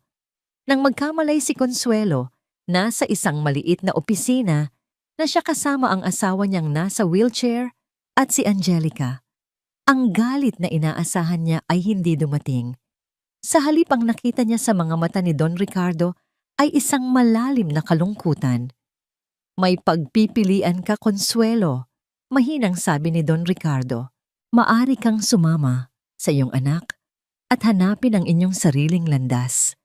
Nang magkamalay si Consuelo, nasa isang maliit na opisina na siya kasama ang asawa niyang nasa wheelchair at si Angelica. Ang galit na inaasahan niya ay hindi dumating. Sa halip ang nakita niya sa mga mata ni Don Ricardo ay isang malalim na kalungkutan. May pagpipilian ka, Consuelo, mahinang sabi ni Don Ricardo. Maari kang sumama sa iyong anak at hanapin ang inyong sariling landas.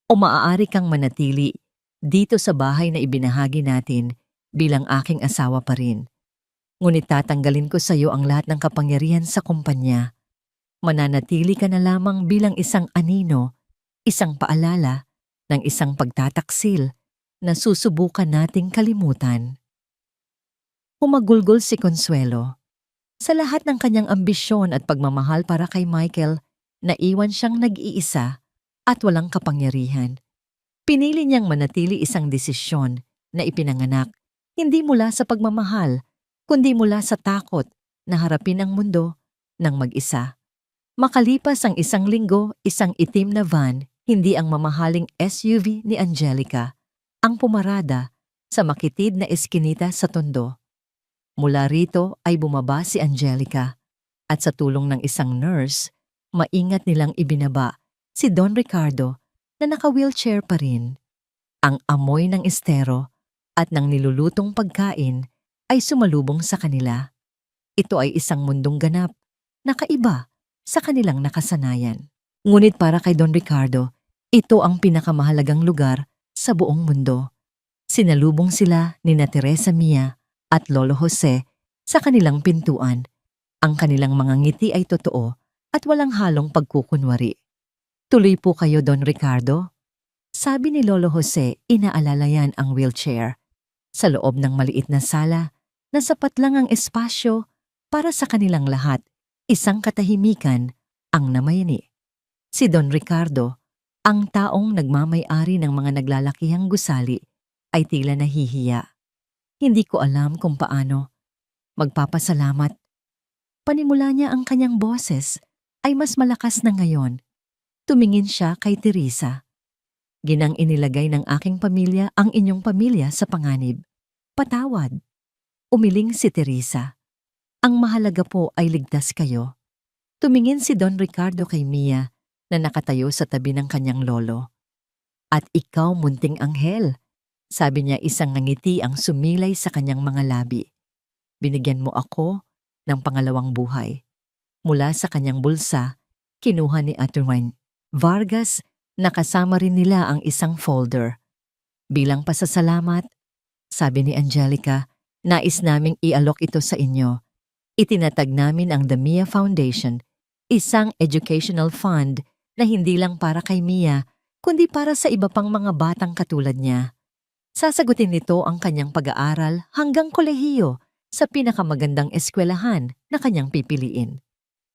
O maaari kang manatili dito sa bahay na ibinahagi natin bilang aking asawa pa rin. Ngunit tatanggalin ko sa iyo ang lahat ng kapangyarihan sa kumpanya. Mananatili ka na lamang bilang isang anino, isang paalala ng isang pagtataksil na susubukan nating kalimutan. Humagulgol si Consuelo. Sa lahat ng kanyang ambisyon at pagmamahal para kay Michael, naiwan siyang nag-iisa at walang kapangyarihan. Pinili niyang manatili isang desisyon na ipinanganak hindi mula sa pagmamahal, kundi mula sa takot na harapin ang mundo ng mag-isa. Makalipas ang isang linggo, isang itim na van, hindi ang mamahaling SUV ni Angelica, ang pumarada sa makitid na eskinita sa Tondo. Mula rito ay bumaba si Angelica at sa tulong ng isang nurse, maingat nilang ibinaba si Don Ricardo na naka-wheelchair pa rin. Ang amoy ng estero at ng nilulutong pagkain ay sumalubong sa kanila. Ito ay isang mundong ganap, nakaiba sa kanilang nakasanayan. Ngunit para kay Don Ricardo, ito ang pinakamahalagang lugar sa buong mundo. Sinalubong sila ni Teresa Mia at Lolo Jose sa kanilang pintuan. Ang kanilang mga ngiti ay totoo at walang halong pagkukunwari. Tuloy po kayo, Don Ricardo. Sabi ni Lolo Jose, inaalalayan ang wheelchair. Sa loob ng maliit na sala, na sapat lang ang espasyo para sa kanilang lahat, isang katahimikan ang namayani. Si Don Ricardo, ang taong nagmamay-ari ng mga naglalakihang gusali, ay tila nahihiya. Hindi ko alam kung paano magpapasalamat. Panimula niya ang kanyang boses ay mas malakas na ngayon. Tumingin siya kay Teresa. Ginang inilagay ng aking pamilya ang inyong pamilya sa panganib. Patawad. Umiling si Teresa. Ang mahalaga po ay ligtas kayo. Tumingin si Don Ricardo kay Mia na nakatayo sa tabi ng kanyang lolo. At ikaw, munting anghel. Sabi niya, isang ngiti ang sumilay sa kanyang mga labi. Binigyan mo ako ng pangalawang buhay. Mula sa kanyang bulsa, kinuha ni Attorney Vargas na kasama rin nila ang isang folder. Bilang pasasalamat, sabi ni Angelica, nais naming ialok ito sa inyo. Itinatag namin ang The Mia Foundation, isang educational fund na hindi lang para kay Mia, kundi para sa iba pang mga batang katulad niya. Sasagutin nito ang kanyang pag-aaral hanggang kolehiyo sa pinakamagandang eskwelahan na kanyang pipiliin.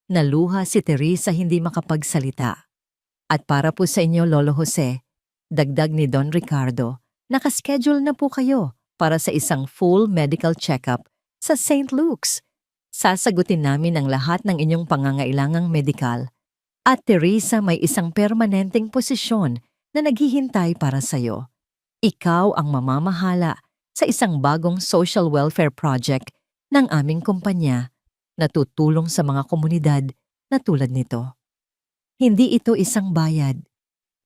Naluha si Teresa hindi makapagsalita. At para po sa inyo, Lolo Jose, dagdag ni Don Ricardo, nakaschedule na po kayo para sa isang full medical check-up sa St. Luke's. Sasagutin namin ang lahat ng inyong pangangailangang medikal. At Teresa, may isang permanenteng posisyon na naghihintay para sa'yo. Ikaw ang mamamahala sa isang bagong social welfare project ng aming kumpanya na tutulong sa mga komunidad na tulad nito. Hindi ito isang bayad.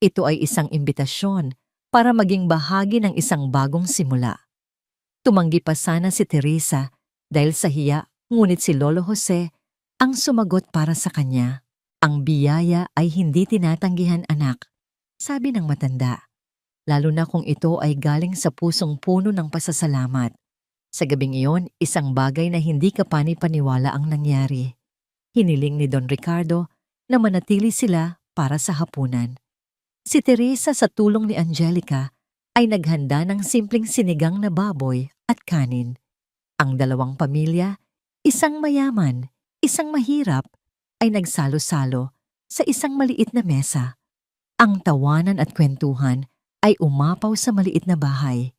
Ito ay isang imbitasyon para maging bahagi ng isang bagong simula. Tumanggi pa sana si Teresa dahil sa hiya, ngunit si Lolo Jose ang sumagot para sa kanya. Ang biyaya ay hindi tinatanggihan, anak, sabi ng matanda, lalo na kung ito ay galing sa pusong puno ng pasasalamat. Sa gabing iyon, isang bagay na hindi kapani-paniwala ang nangyari. Hiniling ni Don Ricardo na manatili sila para sa hapunan. Si Teresa sa tulong ni Angelica ay naghanda ng simpleng sinigang na baboy at kanin. Ang dalawang pamilya, isang mayaman, isang mahirap, ay nagsalo-salo sa isang maliit na mesa. Ang tawanan at kwentuhan ay umapaw sa maliit na bahay.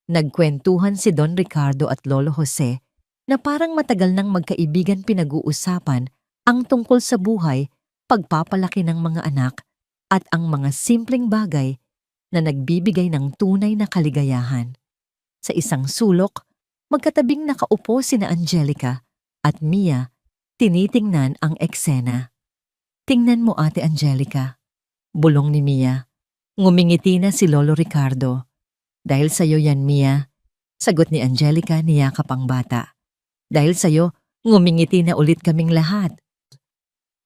Nagkwentuhan si Don Ricardo at Lolo Jose na parang matagal nang magkaibigan pinag-uusapan ang tungkol sa buhay, pagpapalaki ng mga anak, at ang mga simpleng bagay na nagbibigay ng tunay na kaligayahan. Sa isang sulok, magkatabing nakaupo sina Angelica at Mia, tinitingnan ang eksena. "Tingnan mo, Ate Angelica," bulong ni Mia. Ngumingiti na si Lolo Ricardo. "Dahil sa'yo yan, Mia," sagot ni Angelica niyakap ang bata. "Dahil sa'yo, ngumingiti na ulit kaming lahat."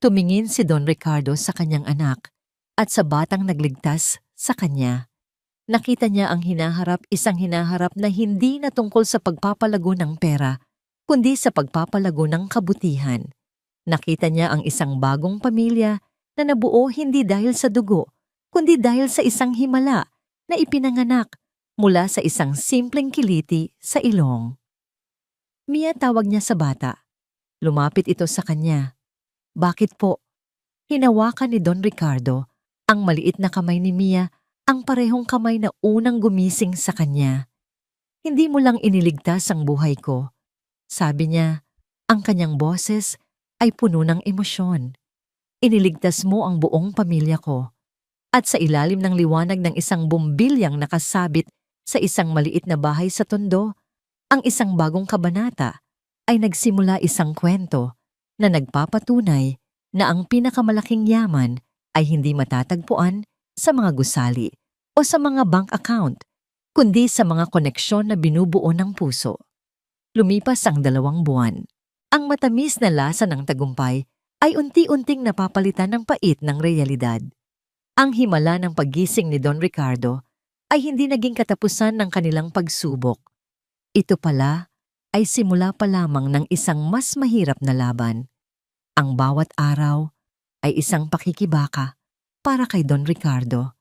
Tumingin si Don Ricardo sa kanyang anak at sa batang nagligtas sa kanya. Nakita niya ang isang hinaharap na hindi na tungkol sa pagpapalago ng pera, kundi sa pagpapalago ng kabutihan. Nakita niya ang isang bagong pamilya na nabuo hindi dahil sa dugo, kundi dahil sa isang himala na ipinanganak mula sa isang simpleng kiliti sa ilong. "Mia," tawag niya sa bata. Lumapit ito sa kanya. "Bakit po?" Hinawakan ni Don Ricardo ang maliit na kamay ni Mia, ang parehong kamay na unang gumising sa kanya. "Hindi mo lang iniligtas ang buhay ko," sabi niya. Ang kanyang boses ay puno ng emosyon. "Iniligtas mo ang buong pamilya ko." At sa ilalim ng liwanag ng isang bumbilyang nakasabit sa isang maliit na bahay sa Tondo, ang isang bagong kabanata ay nagsimula, isang kwento na nagpapatunay na ang pinakamalaking yaman ay hindi matatagpuan sa mga gusali o sa mga bank account, kundi sa mga koneksyon na binubuo ng puso. Lumipas ang 2 buwan. Ang matamis na lasa ng tagumpay ay unti-unting napapalitan ng pait ng realidad. Ang himala ng paggising ni Don Ricardo ay hindi naging katapusan ng kanilang pagsubok. Ito pala ay simula pa lamang ng isang mas mahirap na laban. Ang bawat araw ay isang pakikibaka para kay Don Ricardo.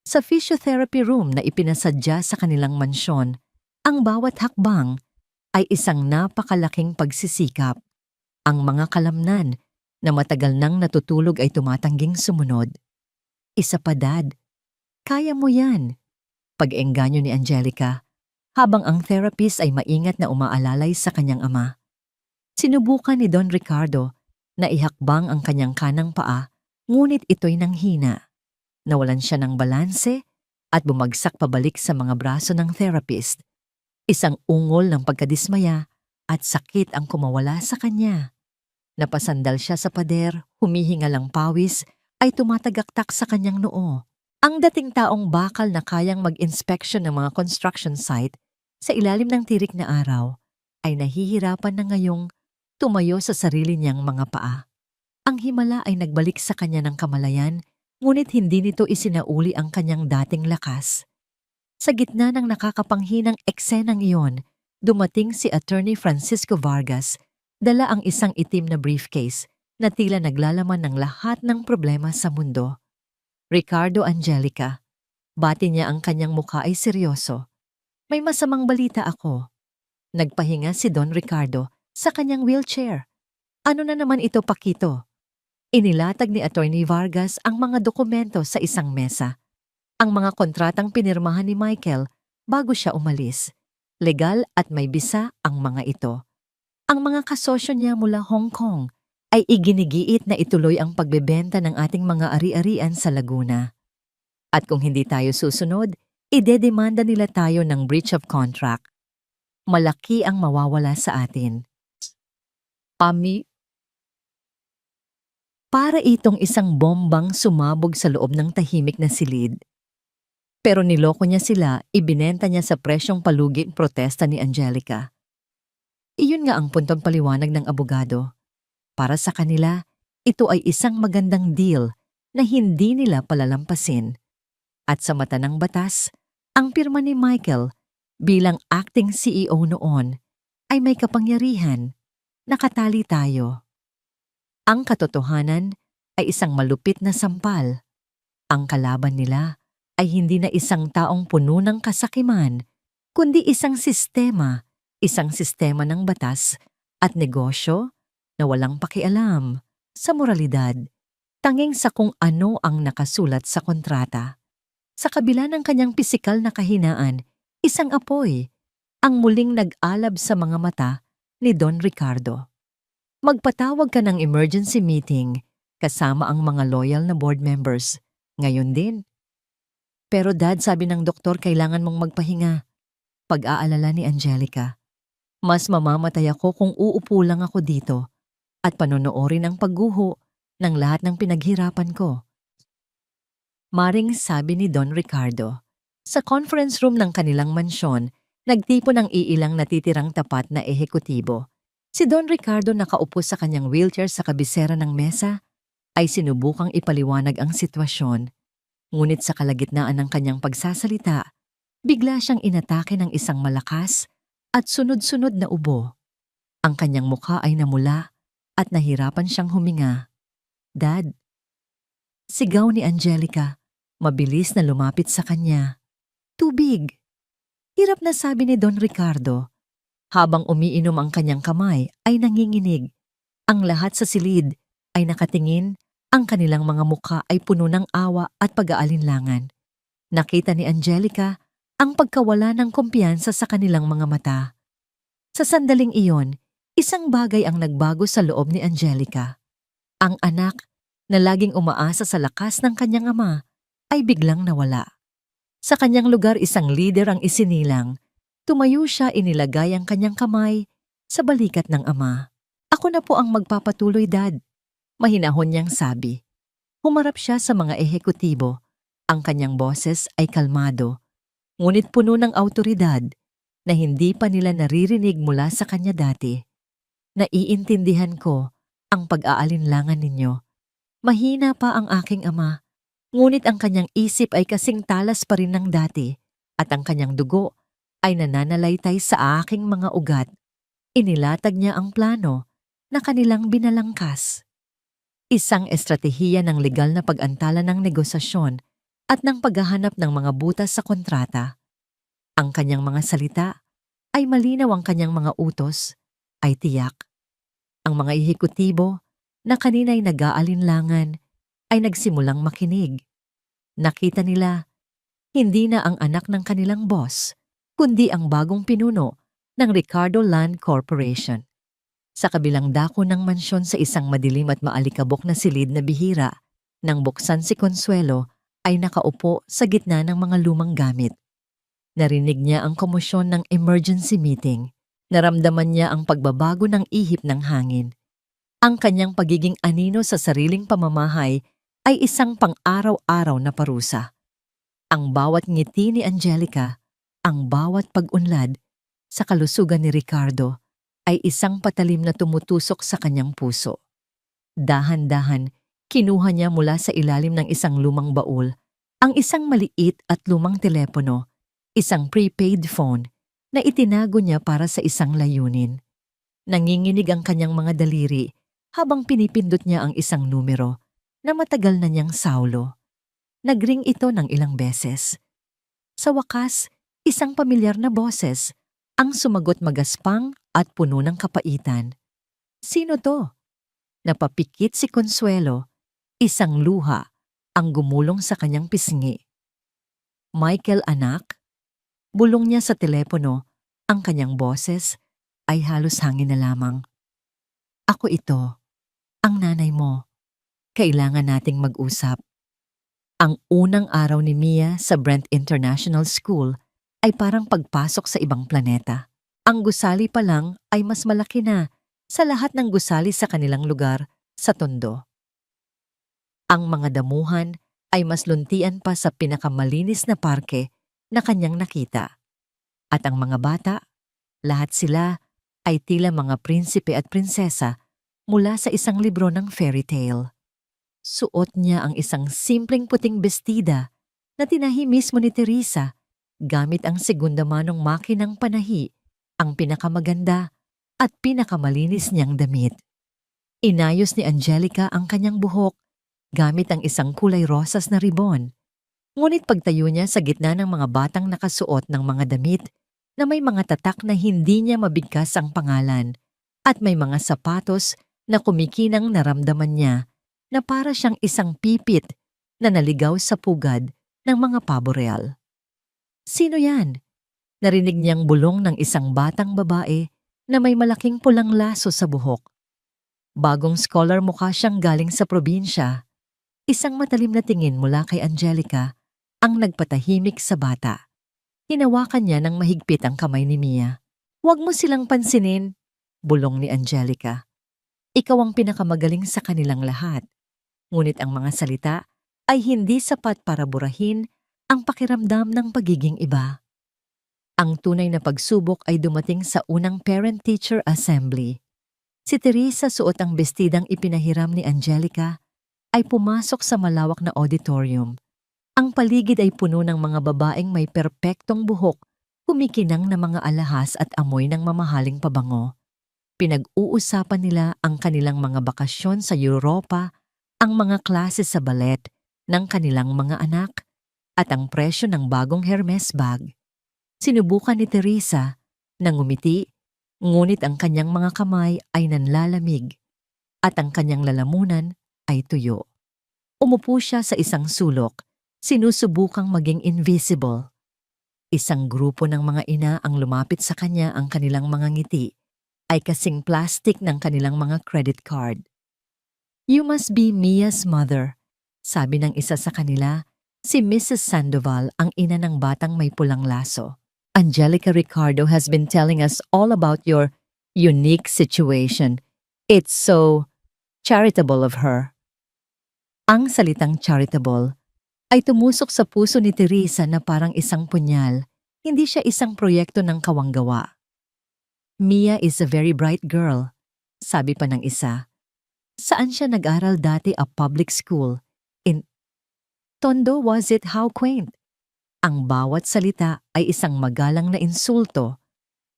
Sa physiotherapy room na ipinasadya sa kanilang mansyon, ang bawat hakbang ay isang napakalaking pagsisikap. Ang mga kalamnan na matagal nang natutulog ay tumatangging sumunod. "Isa pa, Dad. Kaya mo yan," pag-engganyo ni Angelica, habang ang therapist ay maingat na umaalalay sa kanyang ama. Sinubukan ni Don Ricardo na ihakbang ang kanyang kanang paa, ngunit ito'y nanghina. Nawalan siya ng balanse at bumagsak pabalik sa mga braso ng therapist. Isang ungol ng pagkadismaya at sakit ang kumawala sa kanya. Napasandal siya sa pader, humihingal ang pawis, ay tumatagaktak sa kanyang noo. Ang dating taong bakal na kayang mag-inspection ng mga construction site sa ilalim ng tirik na araw ay nahihirapan na ngayong tumayo sa sarili niyang mga paa. Ang himala ay nagbalik sa kanya ng kamalayan, ngunit hindi nito isinauli ang kanyang dating lakas. Sa gitna ng nakakapanghinang eksenang iyon, dumating si Attorney Francisco Vargas, dala ang isang itim na briefcase na tila naglalaman ng lahat ng problema sa mundo. "Ricardo, Angelica," bati niya, ang kanyang mukha ay seryoso. "May masamang balita ako." Nagpahinga si Don Ricardo sa kanyang wheelchair. "Ano na naman ito, Paquito?" Inilatag ni Attorney Vargas ang mga dokumento sa isang mesa. Ang mga kontratang pinirmahan ni Michael bago siya umalis. Legal at may bisa ang mga ito. Ang mga kasosyo niya mula Hong Kong ay iginigiit na ituloy ang pagbebenta ng ating mga ari-arian sa Laguna. At kung hindi tayo susunod, idedemanda nila tayo ng breach of contract. Malaki ang mawawala sa atin. Para itong isang bombang sumabog sa loob ng tahimik na silid. Pero niloko niya sila, ibinenta niya sa presyong paluging protesta ni Angelica. Iyon nga ang puntong paliwanag ng abogado. Para sa kanila, ito ay isang magandang deal na hindi nila palalampasin. At sa mata ng batas, ang pirma ni Michael bilang acting CEO noon ay may kapangyarihan. Nakatali tayo. Ang katotohanan ay isang malupit na sampal. Ang kalaban nila ay hindi na isang taong puno ng kasakiman, kundi isang sistema ng batas at negosyo na walang pakialam sa moralidad, tanging sa kung ano ang nakasulat sa kontrata. Sa kabila ng kanyang pisikal na kahinaan, isang apoy ang muling nag-alab sa mga mata ni Don Ricardo. Magpatawag ka ng emergency meeting kasama ang mga loyal na board members. Ngayon din. Pero Dad, sabi ng doktor, kailangan mong magpahinga. Pag-aalala ni Angelica. Mas mamamatay ako kung uupo lang ako dito at panonoorin ang pagguho ng lahat ng pinaghirapan ko. Maring sabi ni Don Ricardo. Sa conference room ng kanilang mansyon, nagtipon ang iilang natitirang tapat na ehekutibo. Si Don Ricardo nakaupo sa kanyang wheelchair sa kabisera ng mesa ay sinubukang ipaliwanag ang sitwasyon. Ngunit sa kalagitnaan ng kanyang pagsasalita, bigla siyang inatake ng isang malakas at sunod-sunod na ubo. Ang kanyang mukha ay namula at nahirapan siyang huminga. Dad, sigaw ni Angelica, mabilis na lumapit sa kanya. Tubig! Hirap na sabi ni Don Ricardo. Habang umiinom ang kanyang kamay ay nanginginig. Ang lahat sa silid ay nakatingin, ang kanilang mga mukha ay puno ng awa at pag-aalinlangan. Nakita ni Angelica ang pagkawala ng kumpiyansa sa kanilang mga mata. Sa sandaling iyon, isang bagay ang nagbago sa loob ni Angelica. Ang anak na laging umaasa sa lakas ng kanyang ama ay biglang nawala. Sa kanyang lugar isang lider ang isinilang. Tumayo siya, inilagay ang kanyang kamay sa balikat ng ama. Ako na po ang magpapatuloy, Dad. Mahinahon niyang sabi. Humarap siya sa mga ehekutibo. Ang kanyang boses ay kalmado, ngunit puno ng awtoridad na hindi pa nila naririnig mula sa kanya dati. Naiintindihan ko ang pag-aalinlangan ninyo. Mahina pa ang aking ama, ngunit ang kanyang isip ay kasing talas pa rin ng dati at ang kanyang dugo ay nananalaytay sa aking mga ugat. Inilatag niya ang plano na kanilang binalangkas. Isang estratehiya ng legal na pag-antala ng negosasyon at ng paghahanap ng mga butas sa kontrata. Ang kanyang mga salita ay malinaw, ang kanyang mga utos ay tiyak. Ang mga ehekutibo na kanina'y nag-aalinlangan ay nagsimulang makinig. Nakita nila, hindi na ang anak ng kanilang boss, kundi ang bagong pinuno ng Ricardo Land Corporation. Sa kabilang dako ng mansyon sa isang madilim at maalikabok na silid na bihira, nang buksan si Consuelo ay nakaupo sa gitna ng mga lumang gamit. Narinig niya ang komosyon ng emergency meeting. Naramdaman niya ang pagbabago ng ihip ng hangin. Ang kanyang pagiging anino sa sariling pamamahay ay isang pang-araw-araw na parusa. Ang bawat ngiti ni Angelica, ang bawat pag-unlad sa kalusugan ni Ricardo ay isang patalim na tumutusok sa kanyang puso. Dahan-dahan, kinuha niya mula sa ilalim ng isang lumang baul ang isang maliit at lumang telepono, isang prepaid phone na itinago niya para sa isang layunin. Nanginginig ang kanyang mga daliri habang pinipindot niya ang isang numero na matagal na niyang saulo. Nagring ito ng ilang beses. Sa wakas, isang pamilyar na boses ang sumagot, magaspang at puno ng kapaitan. Sino to? Napapikit si Consuelo, isang luha ang gumulong sa kanyang pisngi. Michael, anak? Bulong niya sa telepono, ang kanyang boses ay halos hangin na lamang. Ako ito, ang nanay mo. Kailangan nating mag-usap. Ang unang araw ni Mia sa Brent International School ay parang pagpasok sa ibang planeta. Ang gusali pa lang ay mas malaki na sa lahat ng gusali sa kanilang lugar sa Tondo. Ang mga damuhan ay mas luntian pa sa pinakamalinis na parke na kanyang nakita. At ang mga bata, lahat sila ay tila mga prinsipe at prinsesa mula sa isang libro ng fairy tale. Suot niya ang isang simpleng puting bestida na tinahi mismo ni Teresa gamit ang segunda manong makinang panahi, ang pinakamaganda at pinakamalinis niyang damit. Inayos ni Angelica ang kanyang buhok gamit ang isang kulay rosas na ribon. Ngunit pagtayo niya sa gitna ng mga batang nakasuot ng mga damit na may mga tatak na hindi niya mabigkas ang pangalan at may mga sapatos na kumikinang naramdaman niya na para siyang isang pipit na naligaw sa pugad ng mga pabo real. Sino yan? Narinig niyang bulong ng isang batang babae na may malaking pulang laso sa buhok. Bagong scholar mukha siyang galing sa probinsya. Isang matalim na tingin mula kay Angelica ang nagpatahimik sa bata. Hinawakan niya ng mahigpit ang kamay ni Mia. "Huwag mo silang pansinin," bulong ni Angelica. "Ikaw ang pinakamagaling sa kanilang lahat." Ngunit ang mga salita ay hindi sapat para burahin ang pakiramdam ng pagiging iba. Ang tunay na pagsubok ay dumating sa unang parent-teacher assembly. Si Teresa, suot ang bestidang ipinahiram ni Angelica, ay pumasok sa malawak na auditorium. Ang paligid ay puno ng mga babaeng may perpektong buhok, kumikinang na mga alahas at amoy ng mamahaling pabango. Pinag-uusapan nila ang kanilang mga bakasyon sa Europa, ang mga klase sa ballet ng kanilang mga anak, at ang presyo ng bagong Hermes bag. Sinubukan ni Teresa na ngumiti, ngunit ang kanyang mga kamay ay nanlalamig at ang kanyang lalamunan ay tuyo. Umupo siya sa isang sulok, sinusubukang maging invisible. Isang grupo ng mga ina ang lumapit sa kanya, ang kanilang mga ngiti ay kasing plastic ng kanilang mga credit card. "You must be Mia's mother," sabi ng isa sa kanila, si Mrs. Sandoval, ang ina ng batang may pulang laso. "Angelica Ricardo has been telling us all about your unique situation. It's so charitable of her." Ang salitang charitable ay tumusok sa puso ni Teresa na parang isang punyal. Hindi siya isang proyekto ng kawanggawa. "Mia is a very bright girl," sabi pa ng isa. Saan siya nag-aral dati? A public school. In Tondo, was it? How quaint. Ang bawat salita ay isang magalang na insulto.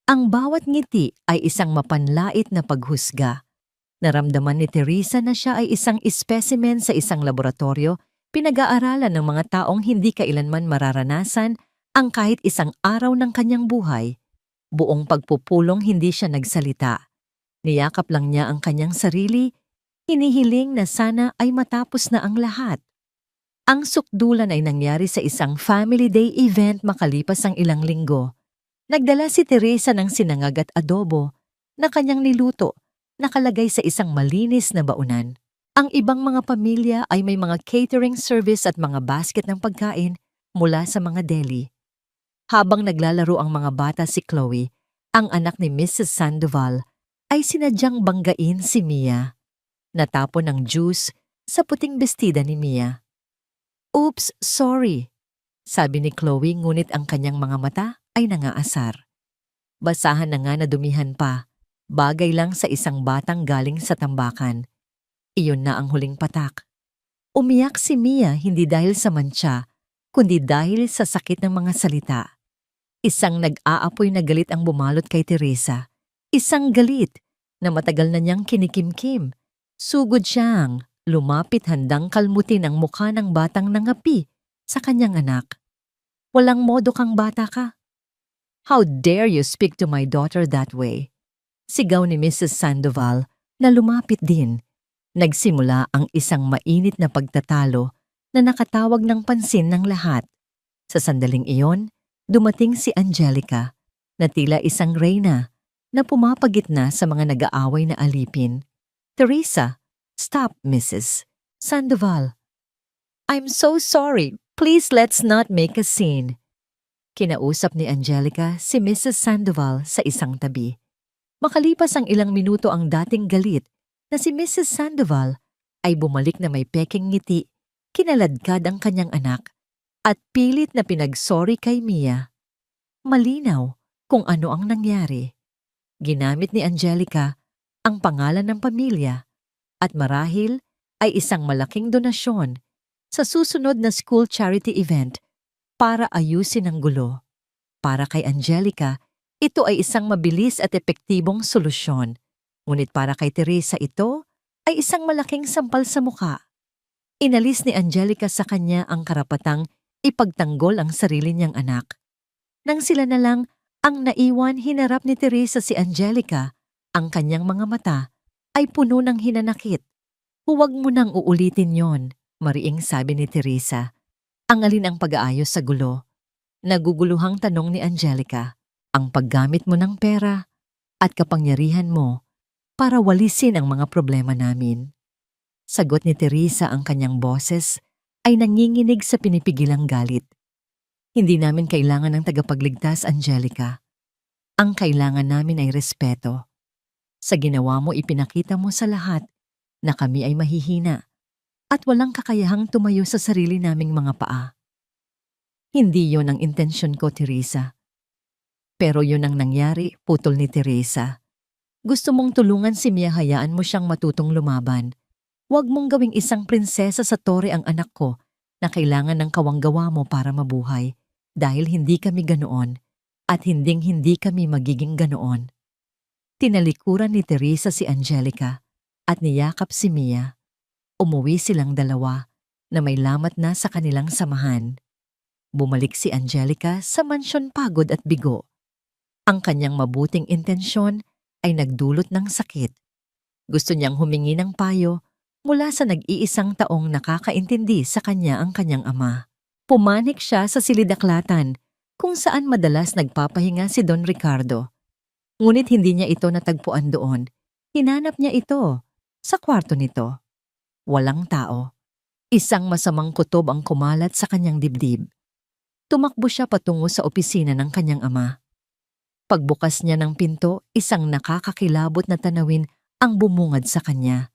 Ang bawat ngiti ay isang mapanlait na paghusga. Naramdaman ni Teresa na siya ay isang specimen sa isang laboratorio, pinag-aaralan ng mga taong hindi kailanman mararanasan ang kahit isang araw ng kanyang buhay. Buong pagpupulong hindi siya nagsalita. Niyakap lang niya ang kanyang sarili, hinihiling na sana ay matapos na ang lahat. Ang sukdulan ay nangyari sa isang family day event makalipas ang ilang linggo. Nagdala si Teresa ng sinangag at adobo na kanyang niluto, nakalagay sa isang malinis na baunan. Ang ibang mga pamilya ay may mga catering service at mga basket ng pagkain mula sa mga deli. Habang naglalaro ang mga bata, si Chloe, ang anak ni Mrs. Sandoval, ay sinadyang banggain si Mia. Natapon ng juice sa puting bestida ni Mia. "Oops, sorry," sabi ni Chloe, ngunit ang kanyang mga mata ay nangaasar. Basahan na nga, nadumihan pa, bagay lang sa isang batang galing sa tambakan. Iyon na ang huling patak. Umiyak si Mia hindi dahil sa mantsa, kundi dahil sa sakit ng mga salita. Isang nag-aapoy na galit ang bumalot kay Teresa. Isang galit na matagal na niyang kinikimkim. Sugod siyang lumapit, handang kalmutin ang mukha ng batang nangapi sa kanyang anak. "Walang modo kang bata ka. How dare you speak to my daughter that way?" Sigaw ni Mrs. Sandoval na lumapit din. Nagsimula ang isang mainit na pagtatalo na nakatawag ng pansin ng lahat. Sa sandaling iyon, dumating si Angelica na tila isang reyna na pumapagitna sa mga nag-aaway na alipin. "Teresa, stop, Mrs. Sandoval. I'm so sorry. Please, let's not make a scene." Kinausap ni Angelica si Mrs. Sandoval sa isang tabi. Makalipas ang ilang minuto, ang dating galit na si Mrs. Sandoval ay bumalik na may peking ngiti, kinaladkad ang kanyang anak at pilit na pinag-sorry kay Mia. Malinaw kung ano ang nangyari. Ginamit ni Angelica ang pangalan ng pamilya, at marahil ay isang malaking donasyon sa susunod na school charity event para ayusin ang gulo. Para kay Angelica, ito ay isang mabilis at epektibong solusyon. Ngunit para kay Teresa ito ay isang malaking sampal sa muka. Inalis ni Angelica sa kanya ang karapatang ipagtanggol ang sarili niyang anak. Nang sila na lang ang naiwan, hinarap ni Teresa si Angelica. Ang kanyang mga mata ay puno ng hinanakit. "Huwag mo nang uulitin yon," mariing sabi ni Teresa. "Ang alin ang pag-aayos sa gulo?" Naguguluhang tanong ni Angelica. "Ang paggamit mo ng pera at kapangyarihan mo para walisin ang mga problema namin." Sagot ni Teresa, ang kanyang boses ay nanginginig sa pinipigilang galit. "Hindi namin kailangan ng tagapagligtas, Angelica. Ang kailangan namin ay respeto. Sa ginawa mo, ipinakita mo sa lahat na kami ay mahihina at walang kakayahang tumayo sa sarili naming mga paa. Hindi yon ang intensyon ko, Teresa." "Pero yon ang nangyari," putol ni Teresa. "Gusto mong tulungan si Mia, hayaan mo siyang matutong lumaban. Huwag mong gawing isang prinsesa sa tore ang anak ko na kailangan ng kawanggawa mo para mabuhay, dahil hindi kami ganoon at hinding-hindi kami magiging ganoon." Tinalikuran ni Teresa si Angelica at niyakap si Mia. Umuwi silang dalawa na may lamat na sa kanilang samahan. Bumalik si Angelica sa mansyon pagod at bigo. Ang kanyang mabuting intensyon ay nagdulot ng sakit. Gusto niyang humingi ng payo mula sa nag-iisang taong nakakaintindi sa kanya, ang kanyang ama. Pumanik siya sa silid-aklatan kung saan madalas nagpapahinga si Don Ricardo. Ngunit hindi niya ito natagpuan doon. Hinanap niya ito sa kwarto nito. Walang tao. Isang masamang kutob ang kumalat sa kanyang dibdib. Tumakbo siya patungo sa opisina ng kanyang ama. Pagbukas niya ng pinto, isang nakakakilabot na tanawin ang bumungad sa kanya.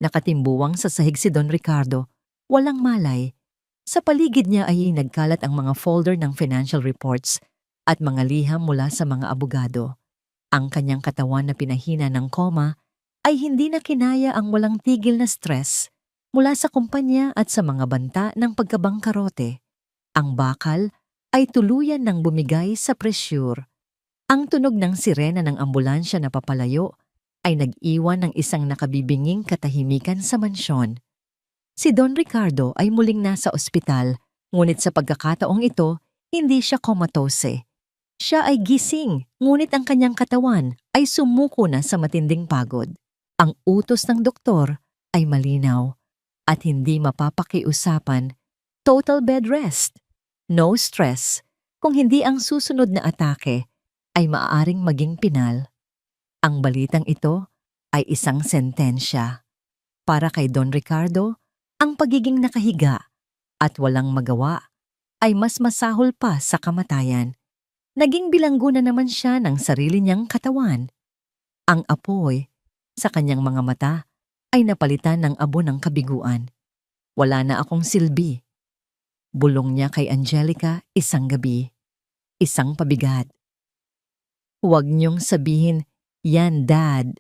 Nakatimbuwang sa sahig si Don Ricardo, walang malay. Sa paligid niya ay nagkalat ang mga folder ng financial reports at mga liham mula sa mga abogado. Ang kanyang katawan na pinahina ng koma ay hindi na kinaya ang walang tigil na stress mula sa kumpanya at sa mga banta ng pagkabangkarote. Ang bakal ay tuluyan ng bumigay sa presyur. Ang tunog ng sirena ng ambulansya na papalayo ay nag-iwan ng isang nakabibinging katahimikan sa mansyon. Si Don Ricardo ay muling nasa ospital, ngunit sa pagkakataong ito, hindi siya komatose. Siya ay gising, ngunit ang kanyang katawan ay sumuko na sa matinding pagod. Ang utos ng doktor ay malinaw at hindi mapapakiusapan: total bed rest, no stress. Kung hindi, ang susunod na atake ay maaaring maging pinal. Ang balitang ito ay isang sentensya. Para kay Don Ricardo, ang pagiging nakahiga at walang magawa ay mas masahol pa sa kamatayan. Naging bilanggo na naman siya ng sarili niyang katawan. Ang apoy sa kanyang mga mata ay napalitan ng abo ng kabiguan. "Wala na akong silbi," bulong niya kay Angelica isang gabi. Isang pabigat. "Huwag niyong sabihin yan, Dad."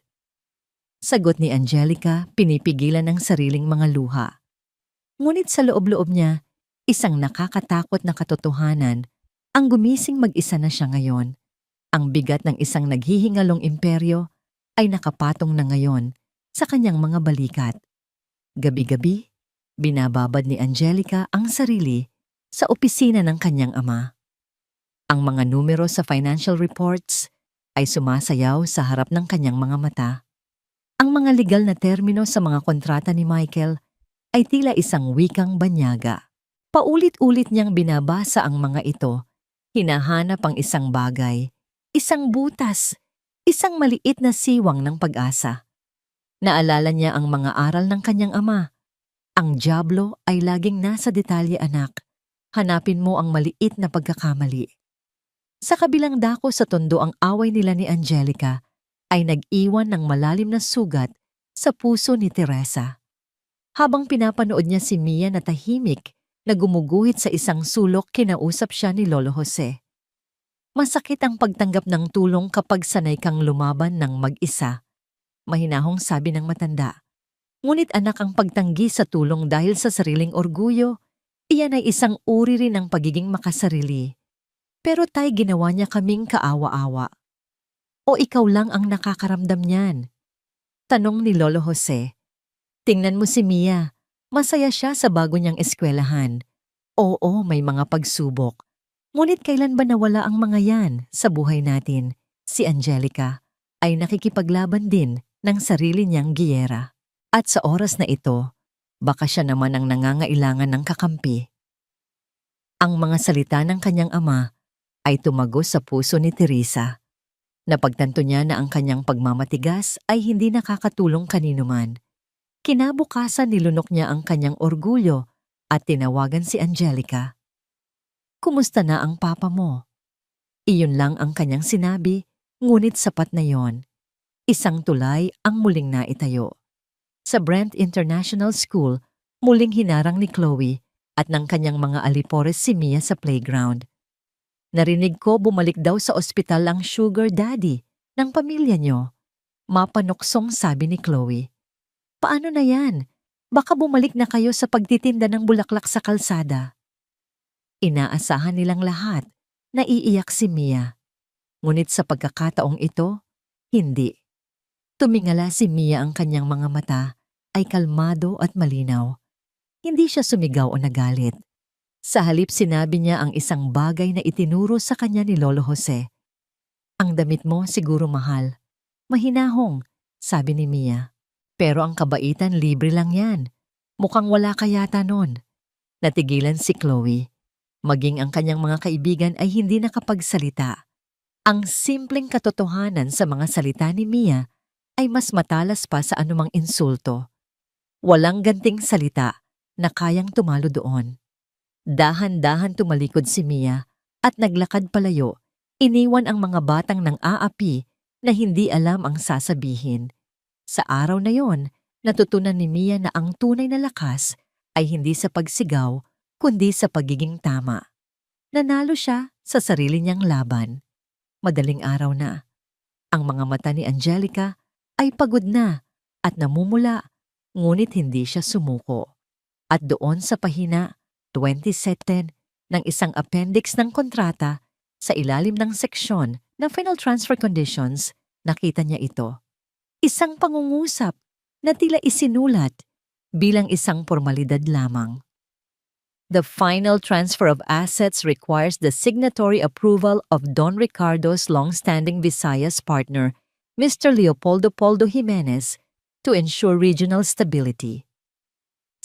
Sagot ni Angelica, pinipigilan ang sariling mga luha. Ngunit sa loob-loob niya, isang nakakatakot na katotohanan ang gumising mag-isa na siya ngayon. Ang bigat ng isang naghihingalong imperyo ay nakapatong na ngayon sa kanyang mga balikat. Gabi-gabi, binababad ni Angelica ang sarili sa opisina ng kanyang ama. Ang mga numero sa financial reports ay sumasayaw sa harap ng kanyang mga mata. Ang mga legal na termino sa mga kontrata ni Michael ay tila isang wikang banyaga. Paulit-ulit niyang binabasa ang mga ito. Hinahanap ang isang bagay, isang butas, isang maliit na siwang ng pag-asa. Naalala niya ang mga aral ng kanyang ama. Ang dyablo ay laging nasa detalye, anak. Hanapin mo ang maliit na pagkakamali. Sa kabilang dako sa tondo, ang away nila ni Angelica ay nag-iwan ng malalim na sugat sa puso ni Teresa. Habang pinapanood niya si Mia na tahimik na gumuguhit sa isang sulok, kinausap siya ni Lolo Jose. Masakit ang pagtanggap ng tulong kapag sanay kang lumaban ng mag-isa. Mahinahong sabi ng matanda. Ngunit anak, ang pagtanggi sa tulong dahil sa sariling orgulyo, iyan ay isang uri rin ng pagiging makasarili. Pero tay, ginawa niya kaming kaawa-awa. O ikaw lang ang nakakaramdam niyan? Tanong ni Lolo Jose. Tingnan mo si Mia. Masaya siya sa bago niyang eskwelahan. Oo, may mga pagsubok. Ngunit kailan ba nawala ang mga yan sa buhay natin? Si Angelica ay nakikipaglaban din ng sarili niyang giyera. At sa oras na ito, baka siya naman ang nangangailangan ng kakampi. Ang mga salita ng kanyang ama ay tumagos sa puso ni Teresa. Napagtanto niya na ang kanyang pagmamatigas ay hindi nakakatulong kaninuman. Kinabukasan nilunok niya ang kanyang orgulyo at tinawagan si Angelica. Kumusta na ang papa mo? Iyon lang ang kanyang sinabi, ngunit sapat na yon. Isang tulay ang muling naitayo. Sa Brent International School, muling hinarang ni Chloe at ng kanyang mga alipores si Mia sa playground. Narinig ko bumalik daw sa ospital ang sugar daddy ng pamilya niyo. Mapanuksong sabi ni Chloe. Paano na yan? Baka bumalik na kayo sa pagtitinda ng bulaklak sa kalsada. Inaasahan nilang lahat na iiyak si Mia. Ngunit sa pagkakataong ito, hindi. Tumingala si Mia, ang kanyang mga mata ay kalmado at malinaw. Hindi siya sumigaw o nagalit. Sa halip sinabi niya ang isang bagay na itinuro sa kanya ni Lolo Jose. Ang damit mo siguro mahal. Mahinahong, sabi ni Mia. Pero ang kabaitan libre lang yan. Mukhang wala ka yata nun. Natigilan si Chloe. Maging ang kanyang mga kaibigan ay hindi nakapagsalita. Ang simpleng katotohanan sa mga salita ni Mia ay mas matalas pa sa anumang insulto. Walang ganting salita na kayang tumalo doon. Dahan-dahan tumalikod si Mia at naglakad palayo, iniwan ang mga batang nang aapi na hindi alam ang sasabihin. Sa araw na yon, natutunan ni Mia na ang tunay na lakas ay hindi sa pagsigaw, kundi sa pagiging tama. Nanalo siya sa sarili niyang laban. Madaling araw na. Ang mga mata ni Angelica ay pagod na at namumula, ngunit hindi siya sumuko. At doon sa pahina 27 ng isang appendix ng kontrata sa ilalim ng seksyon ng Final Transfer Conditions, nakita niya ito. Isang pangungusap na tila isinulat bilang isang formalidad lamang. The final transfer of assets requires the signatory approval of Don Ricardo's long-standing Visayas partner, Mr. Leopoldo Poldo Jimenez, to ensure regional stability.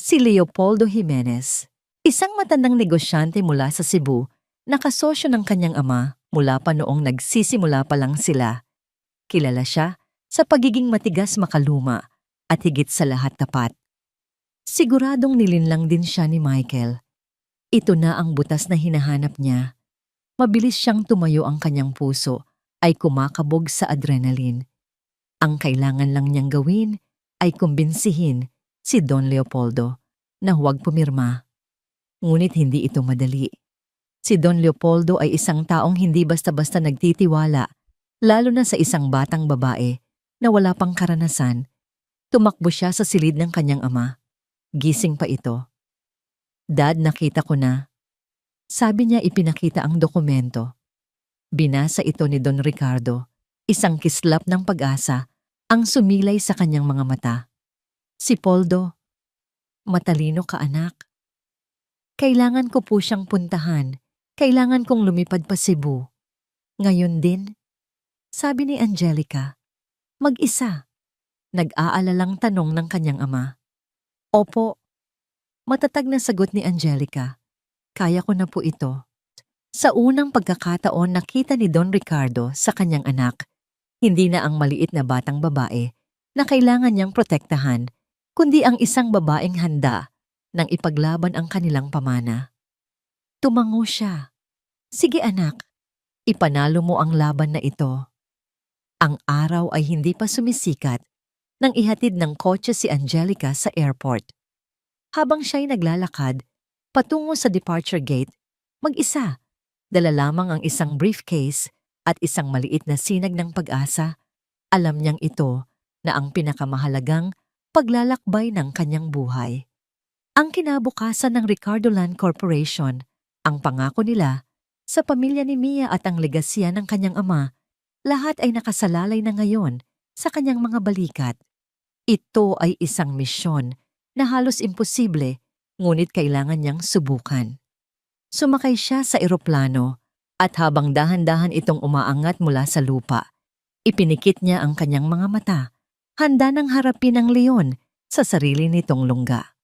Si Leopoldo Jimenez, isang matandang negosyante mula sa Cebu, nakasosyo ng kanyang ama mula pa noong nagsisimula pa lang sila. Kilala siya sa pagiging matigas makaluma at higit sa lahat tapat. Siguradong nilinlang din siya ni Michael. Ito na ang butas na hinahanap niya. Mabilis siyang tumayo, ang kanyang puso ay kumakabog sa adrenaline. Ang kailangan lang niyang gawin ay kumbinsihin si Don Leopoldo na huwag pumirma. Ngunit hindi ito madali. Si Don Leopoldo ay isang taong hindi basta-basta nagtitiwala, lalo na sa isang batang babae na wala pang karanasan. Tumakbo siya sa silid ng kanyang ama. Gising pa ito. Dad, nakita ko na. Sabi niya, ipinakita ang dokumento. Binasa ito ni Don Ricardo, isang kislap ng pag-asa ang sumilay sa kanyang mga mata. Si Poldo, matalino ka anak. Kailangan ko po siyang puntahan. Kailangan kong lumipad pa Cebu. Ngayon din? Sabi ni Angelica. Mag-isa. Nag-aalalang tanong ng kanyang ama. Opo. Matatag na sagot ni Angelica. Kaya ko na po ito. Sa unang pagkakataon, nakita ni Don Ricardo sa kanyang anak, hindi na ang maliit na batang babae na kailangan niyang protektahan, kundi ang isang babaeng handa nang ipaglaban ang kanilang pamana. Tumango siya. Sige anak, ipanalo mo ang laban na ito. Ang araw ay hindi pa sumisikat nang ihatid ng kotse si Angelica sa airport. Habang siya'y naglalakad patungo sa departure gate, mag-isa, dala lamang ang isang briefcase at isang maliit na sinag ng pag-asa. Alam niyang ito na ang pinakamahalagang paglalakbay ng kanyang buhay. Ang kinabukasan ng Ricardo Land Corporation, ang pangako nila sa pamilya ni Mia at ang legasya ng kanyang ama, lahat ay nakasalalay na ngayon sa kanyang mga balikat. Ito ay isang misyon na halos imposible, ngunit kailangan niyang subukan. Sumakay siya sa eroplano at habang dahan-dahan itong umaangat mula sa lupa, ipinikit niya ang kanyang mga mata, handa nang harapin ang leon sa sarili nitong lungga.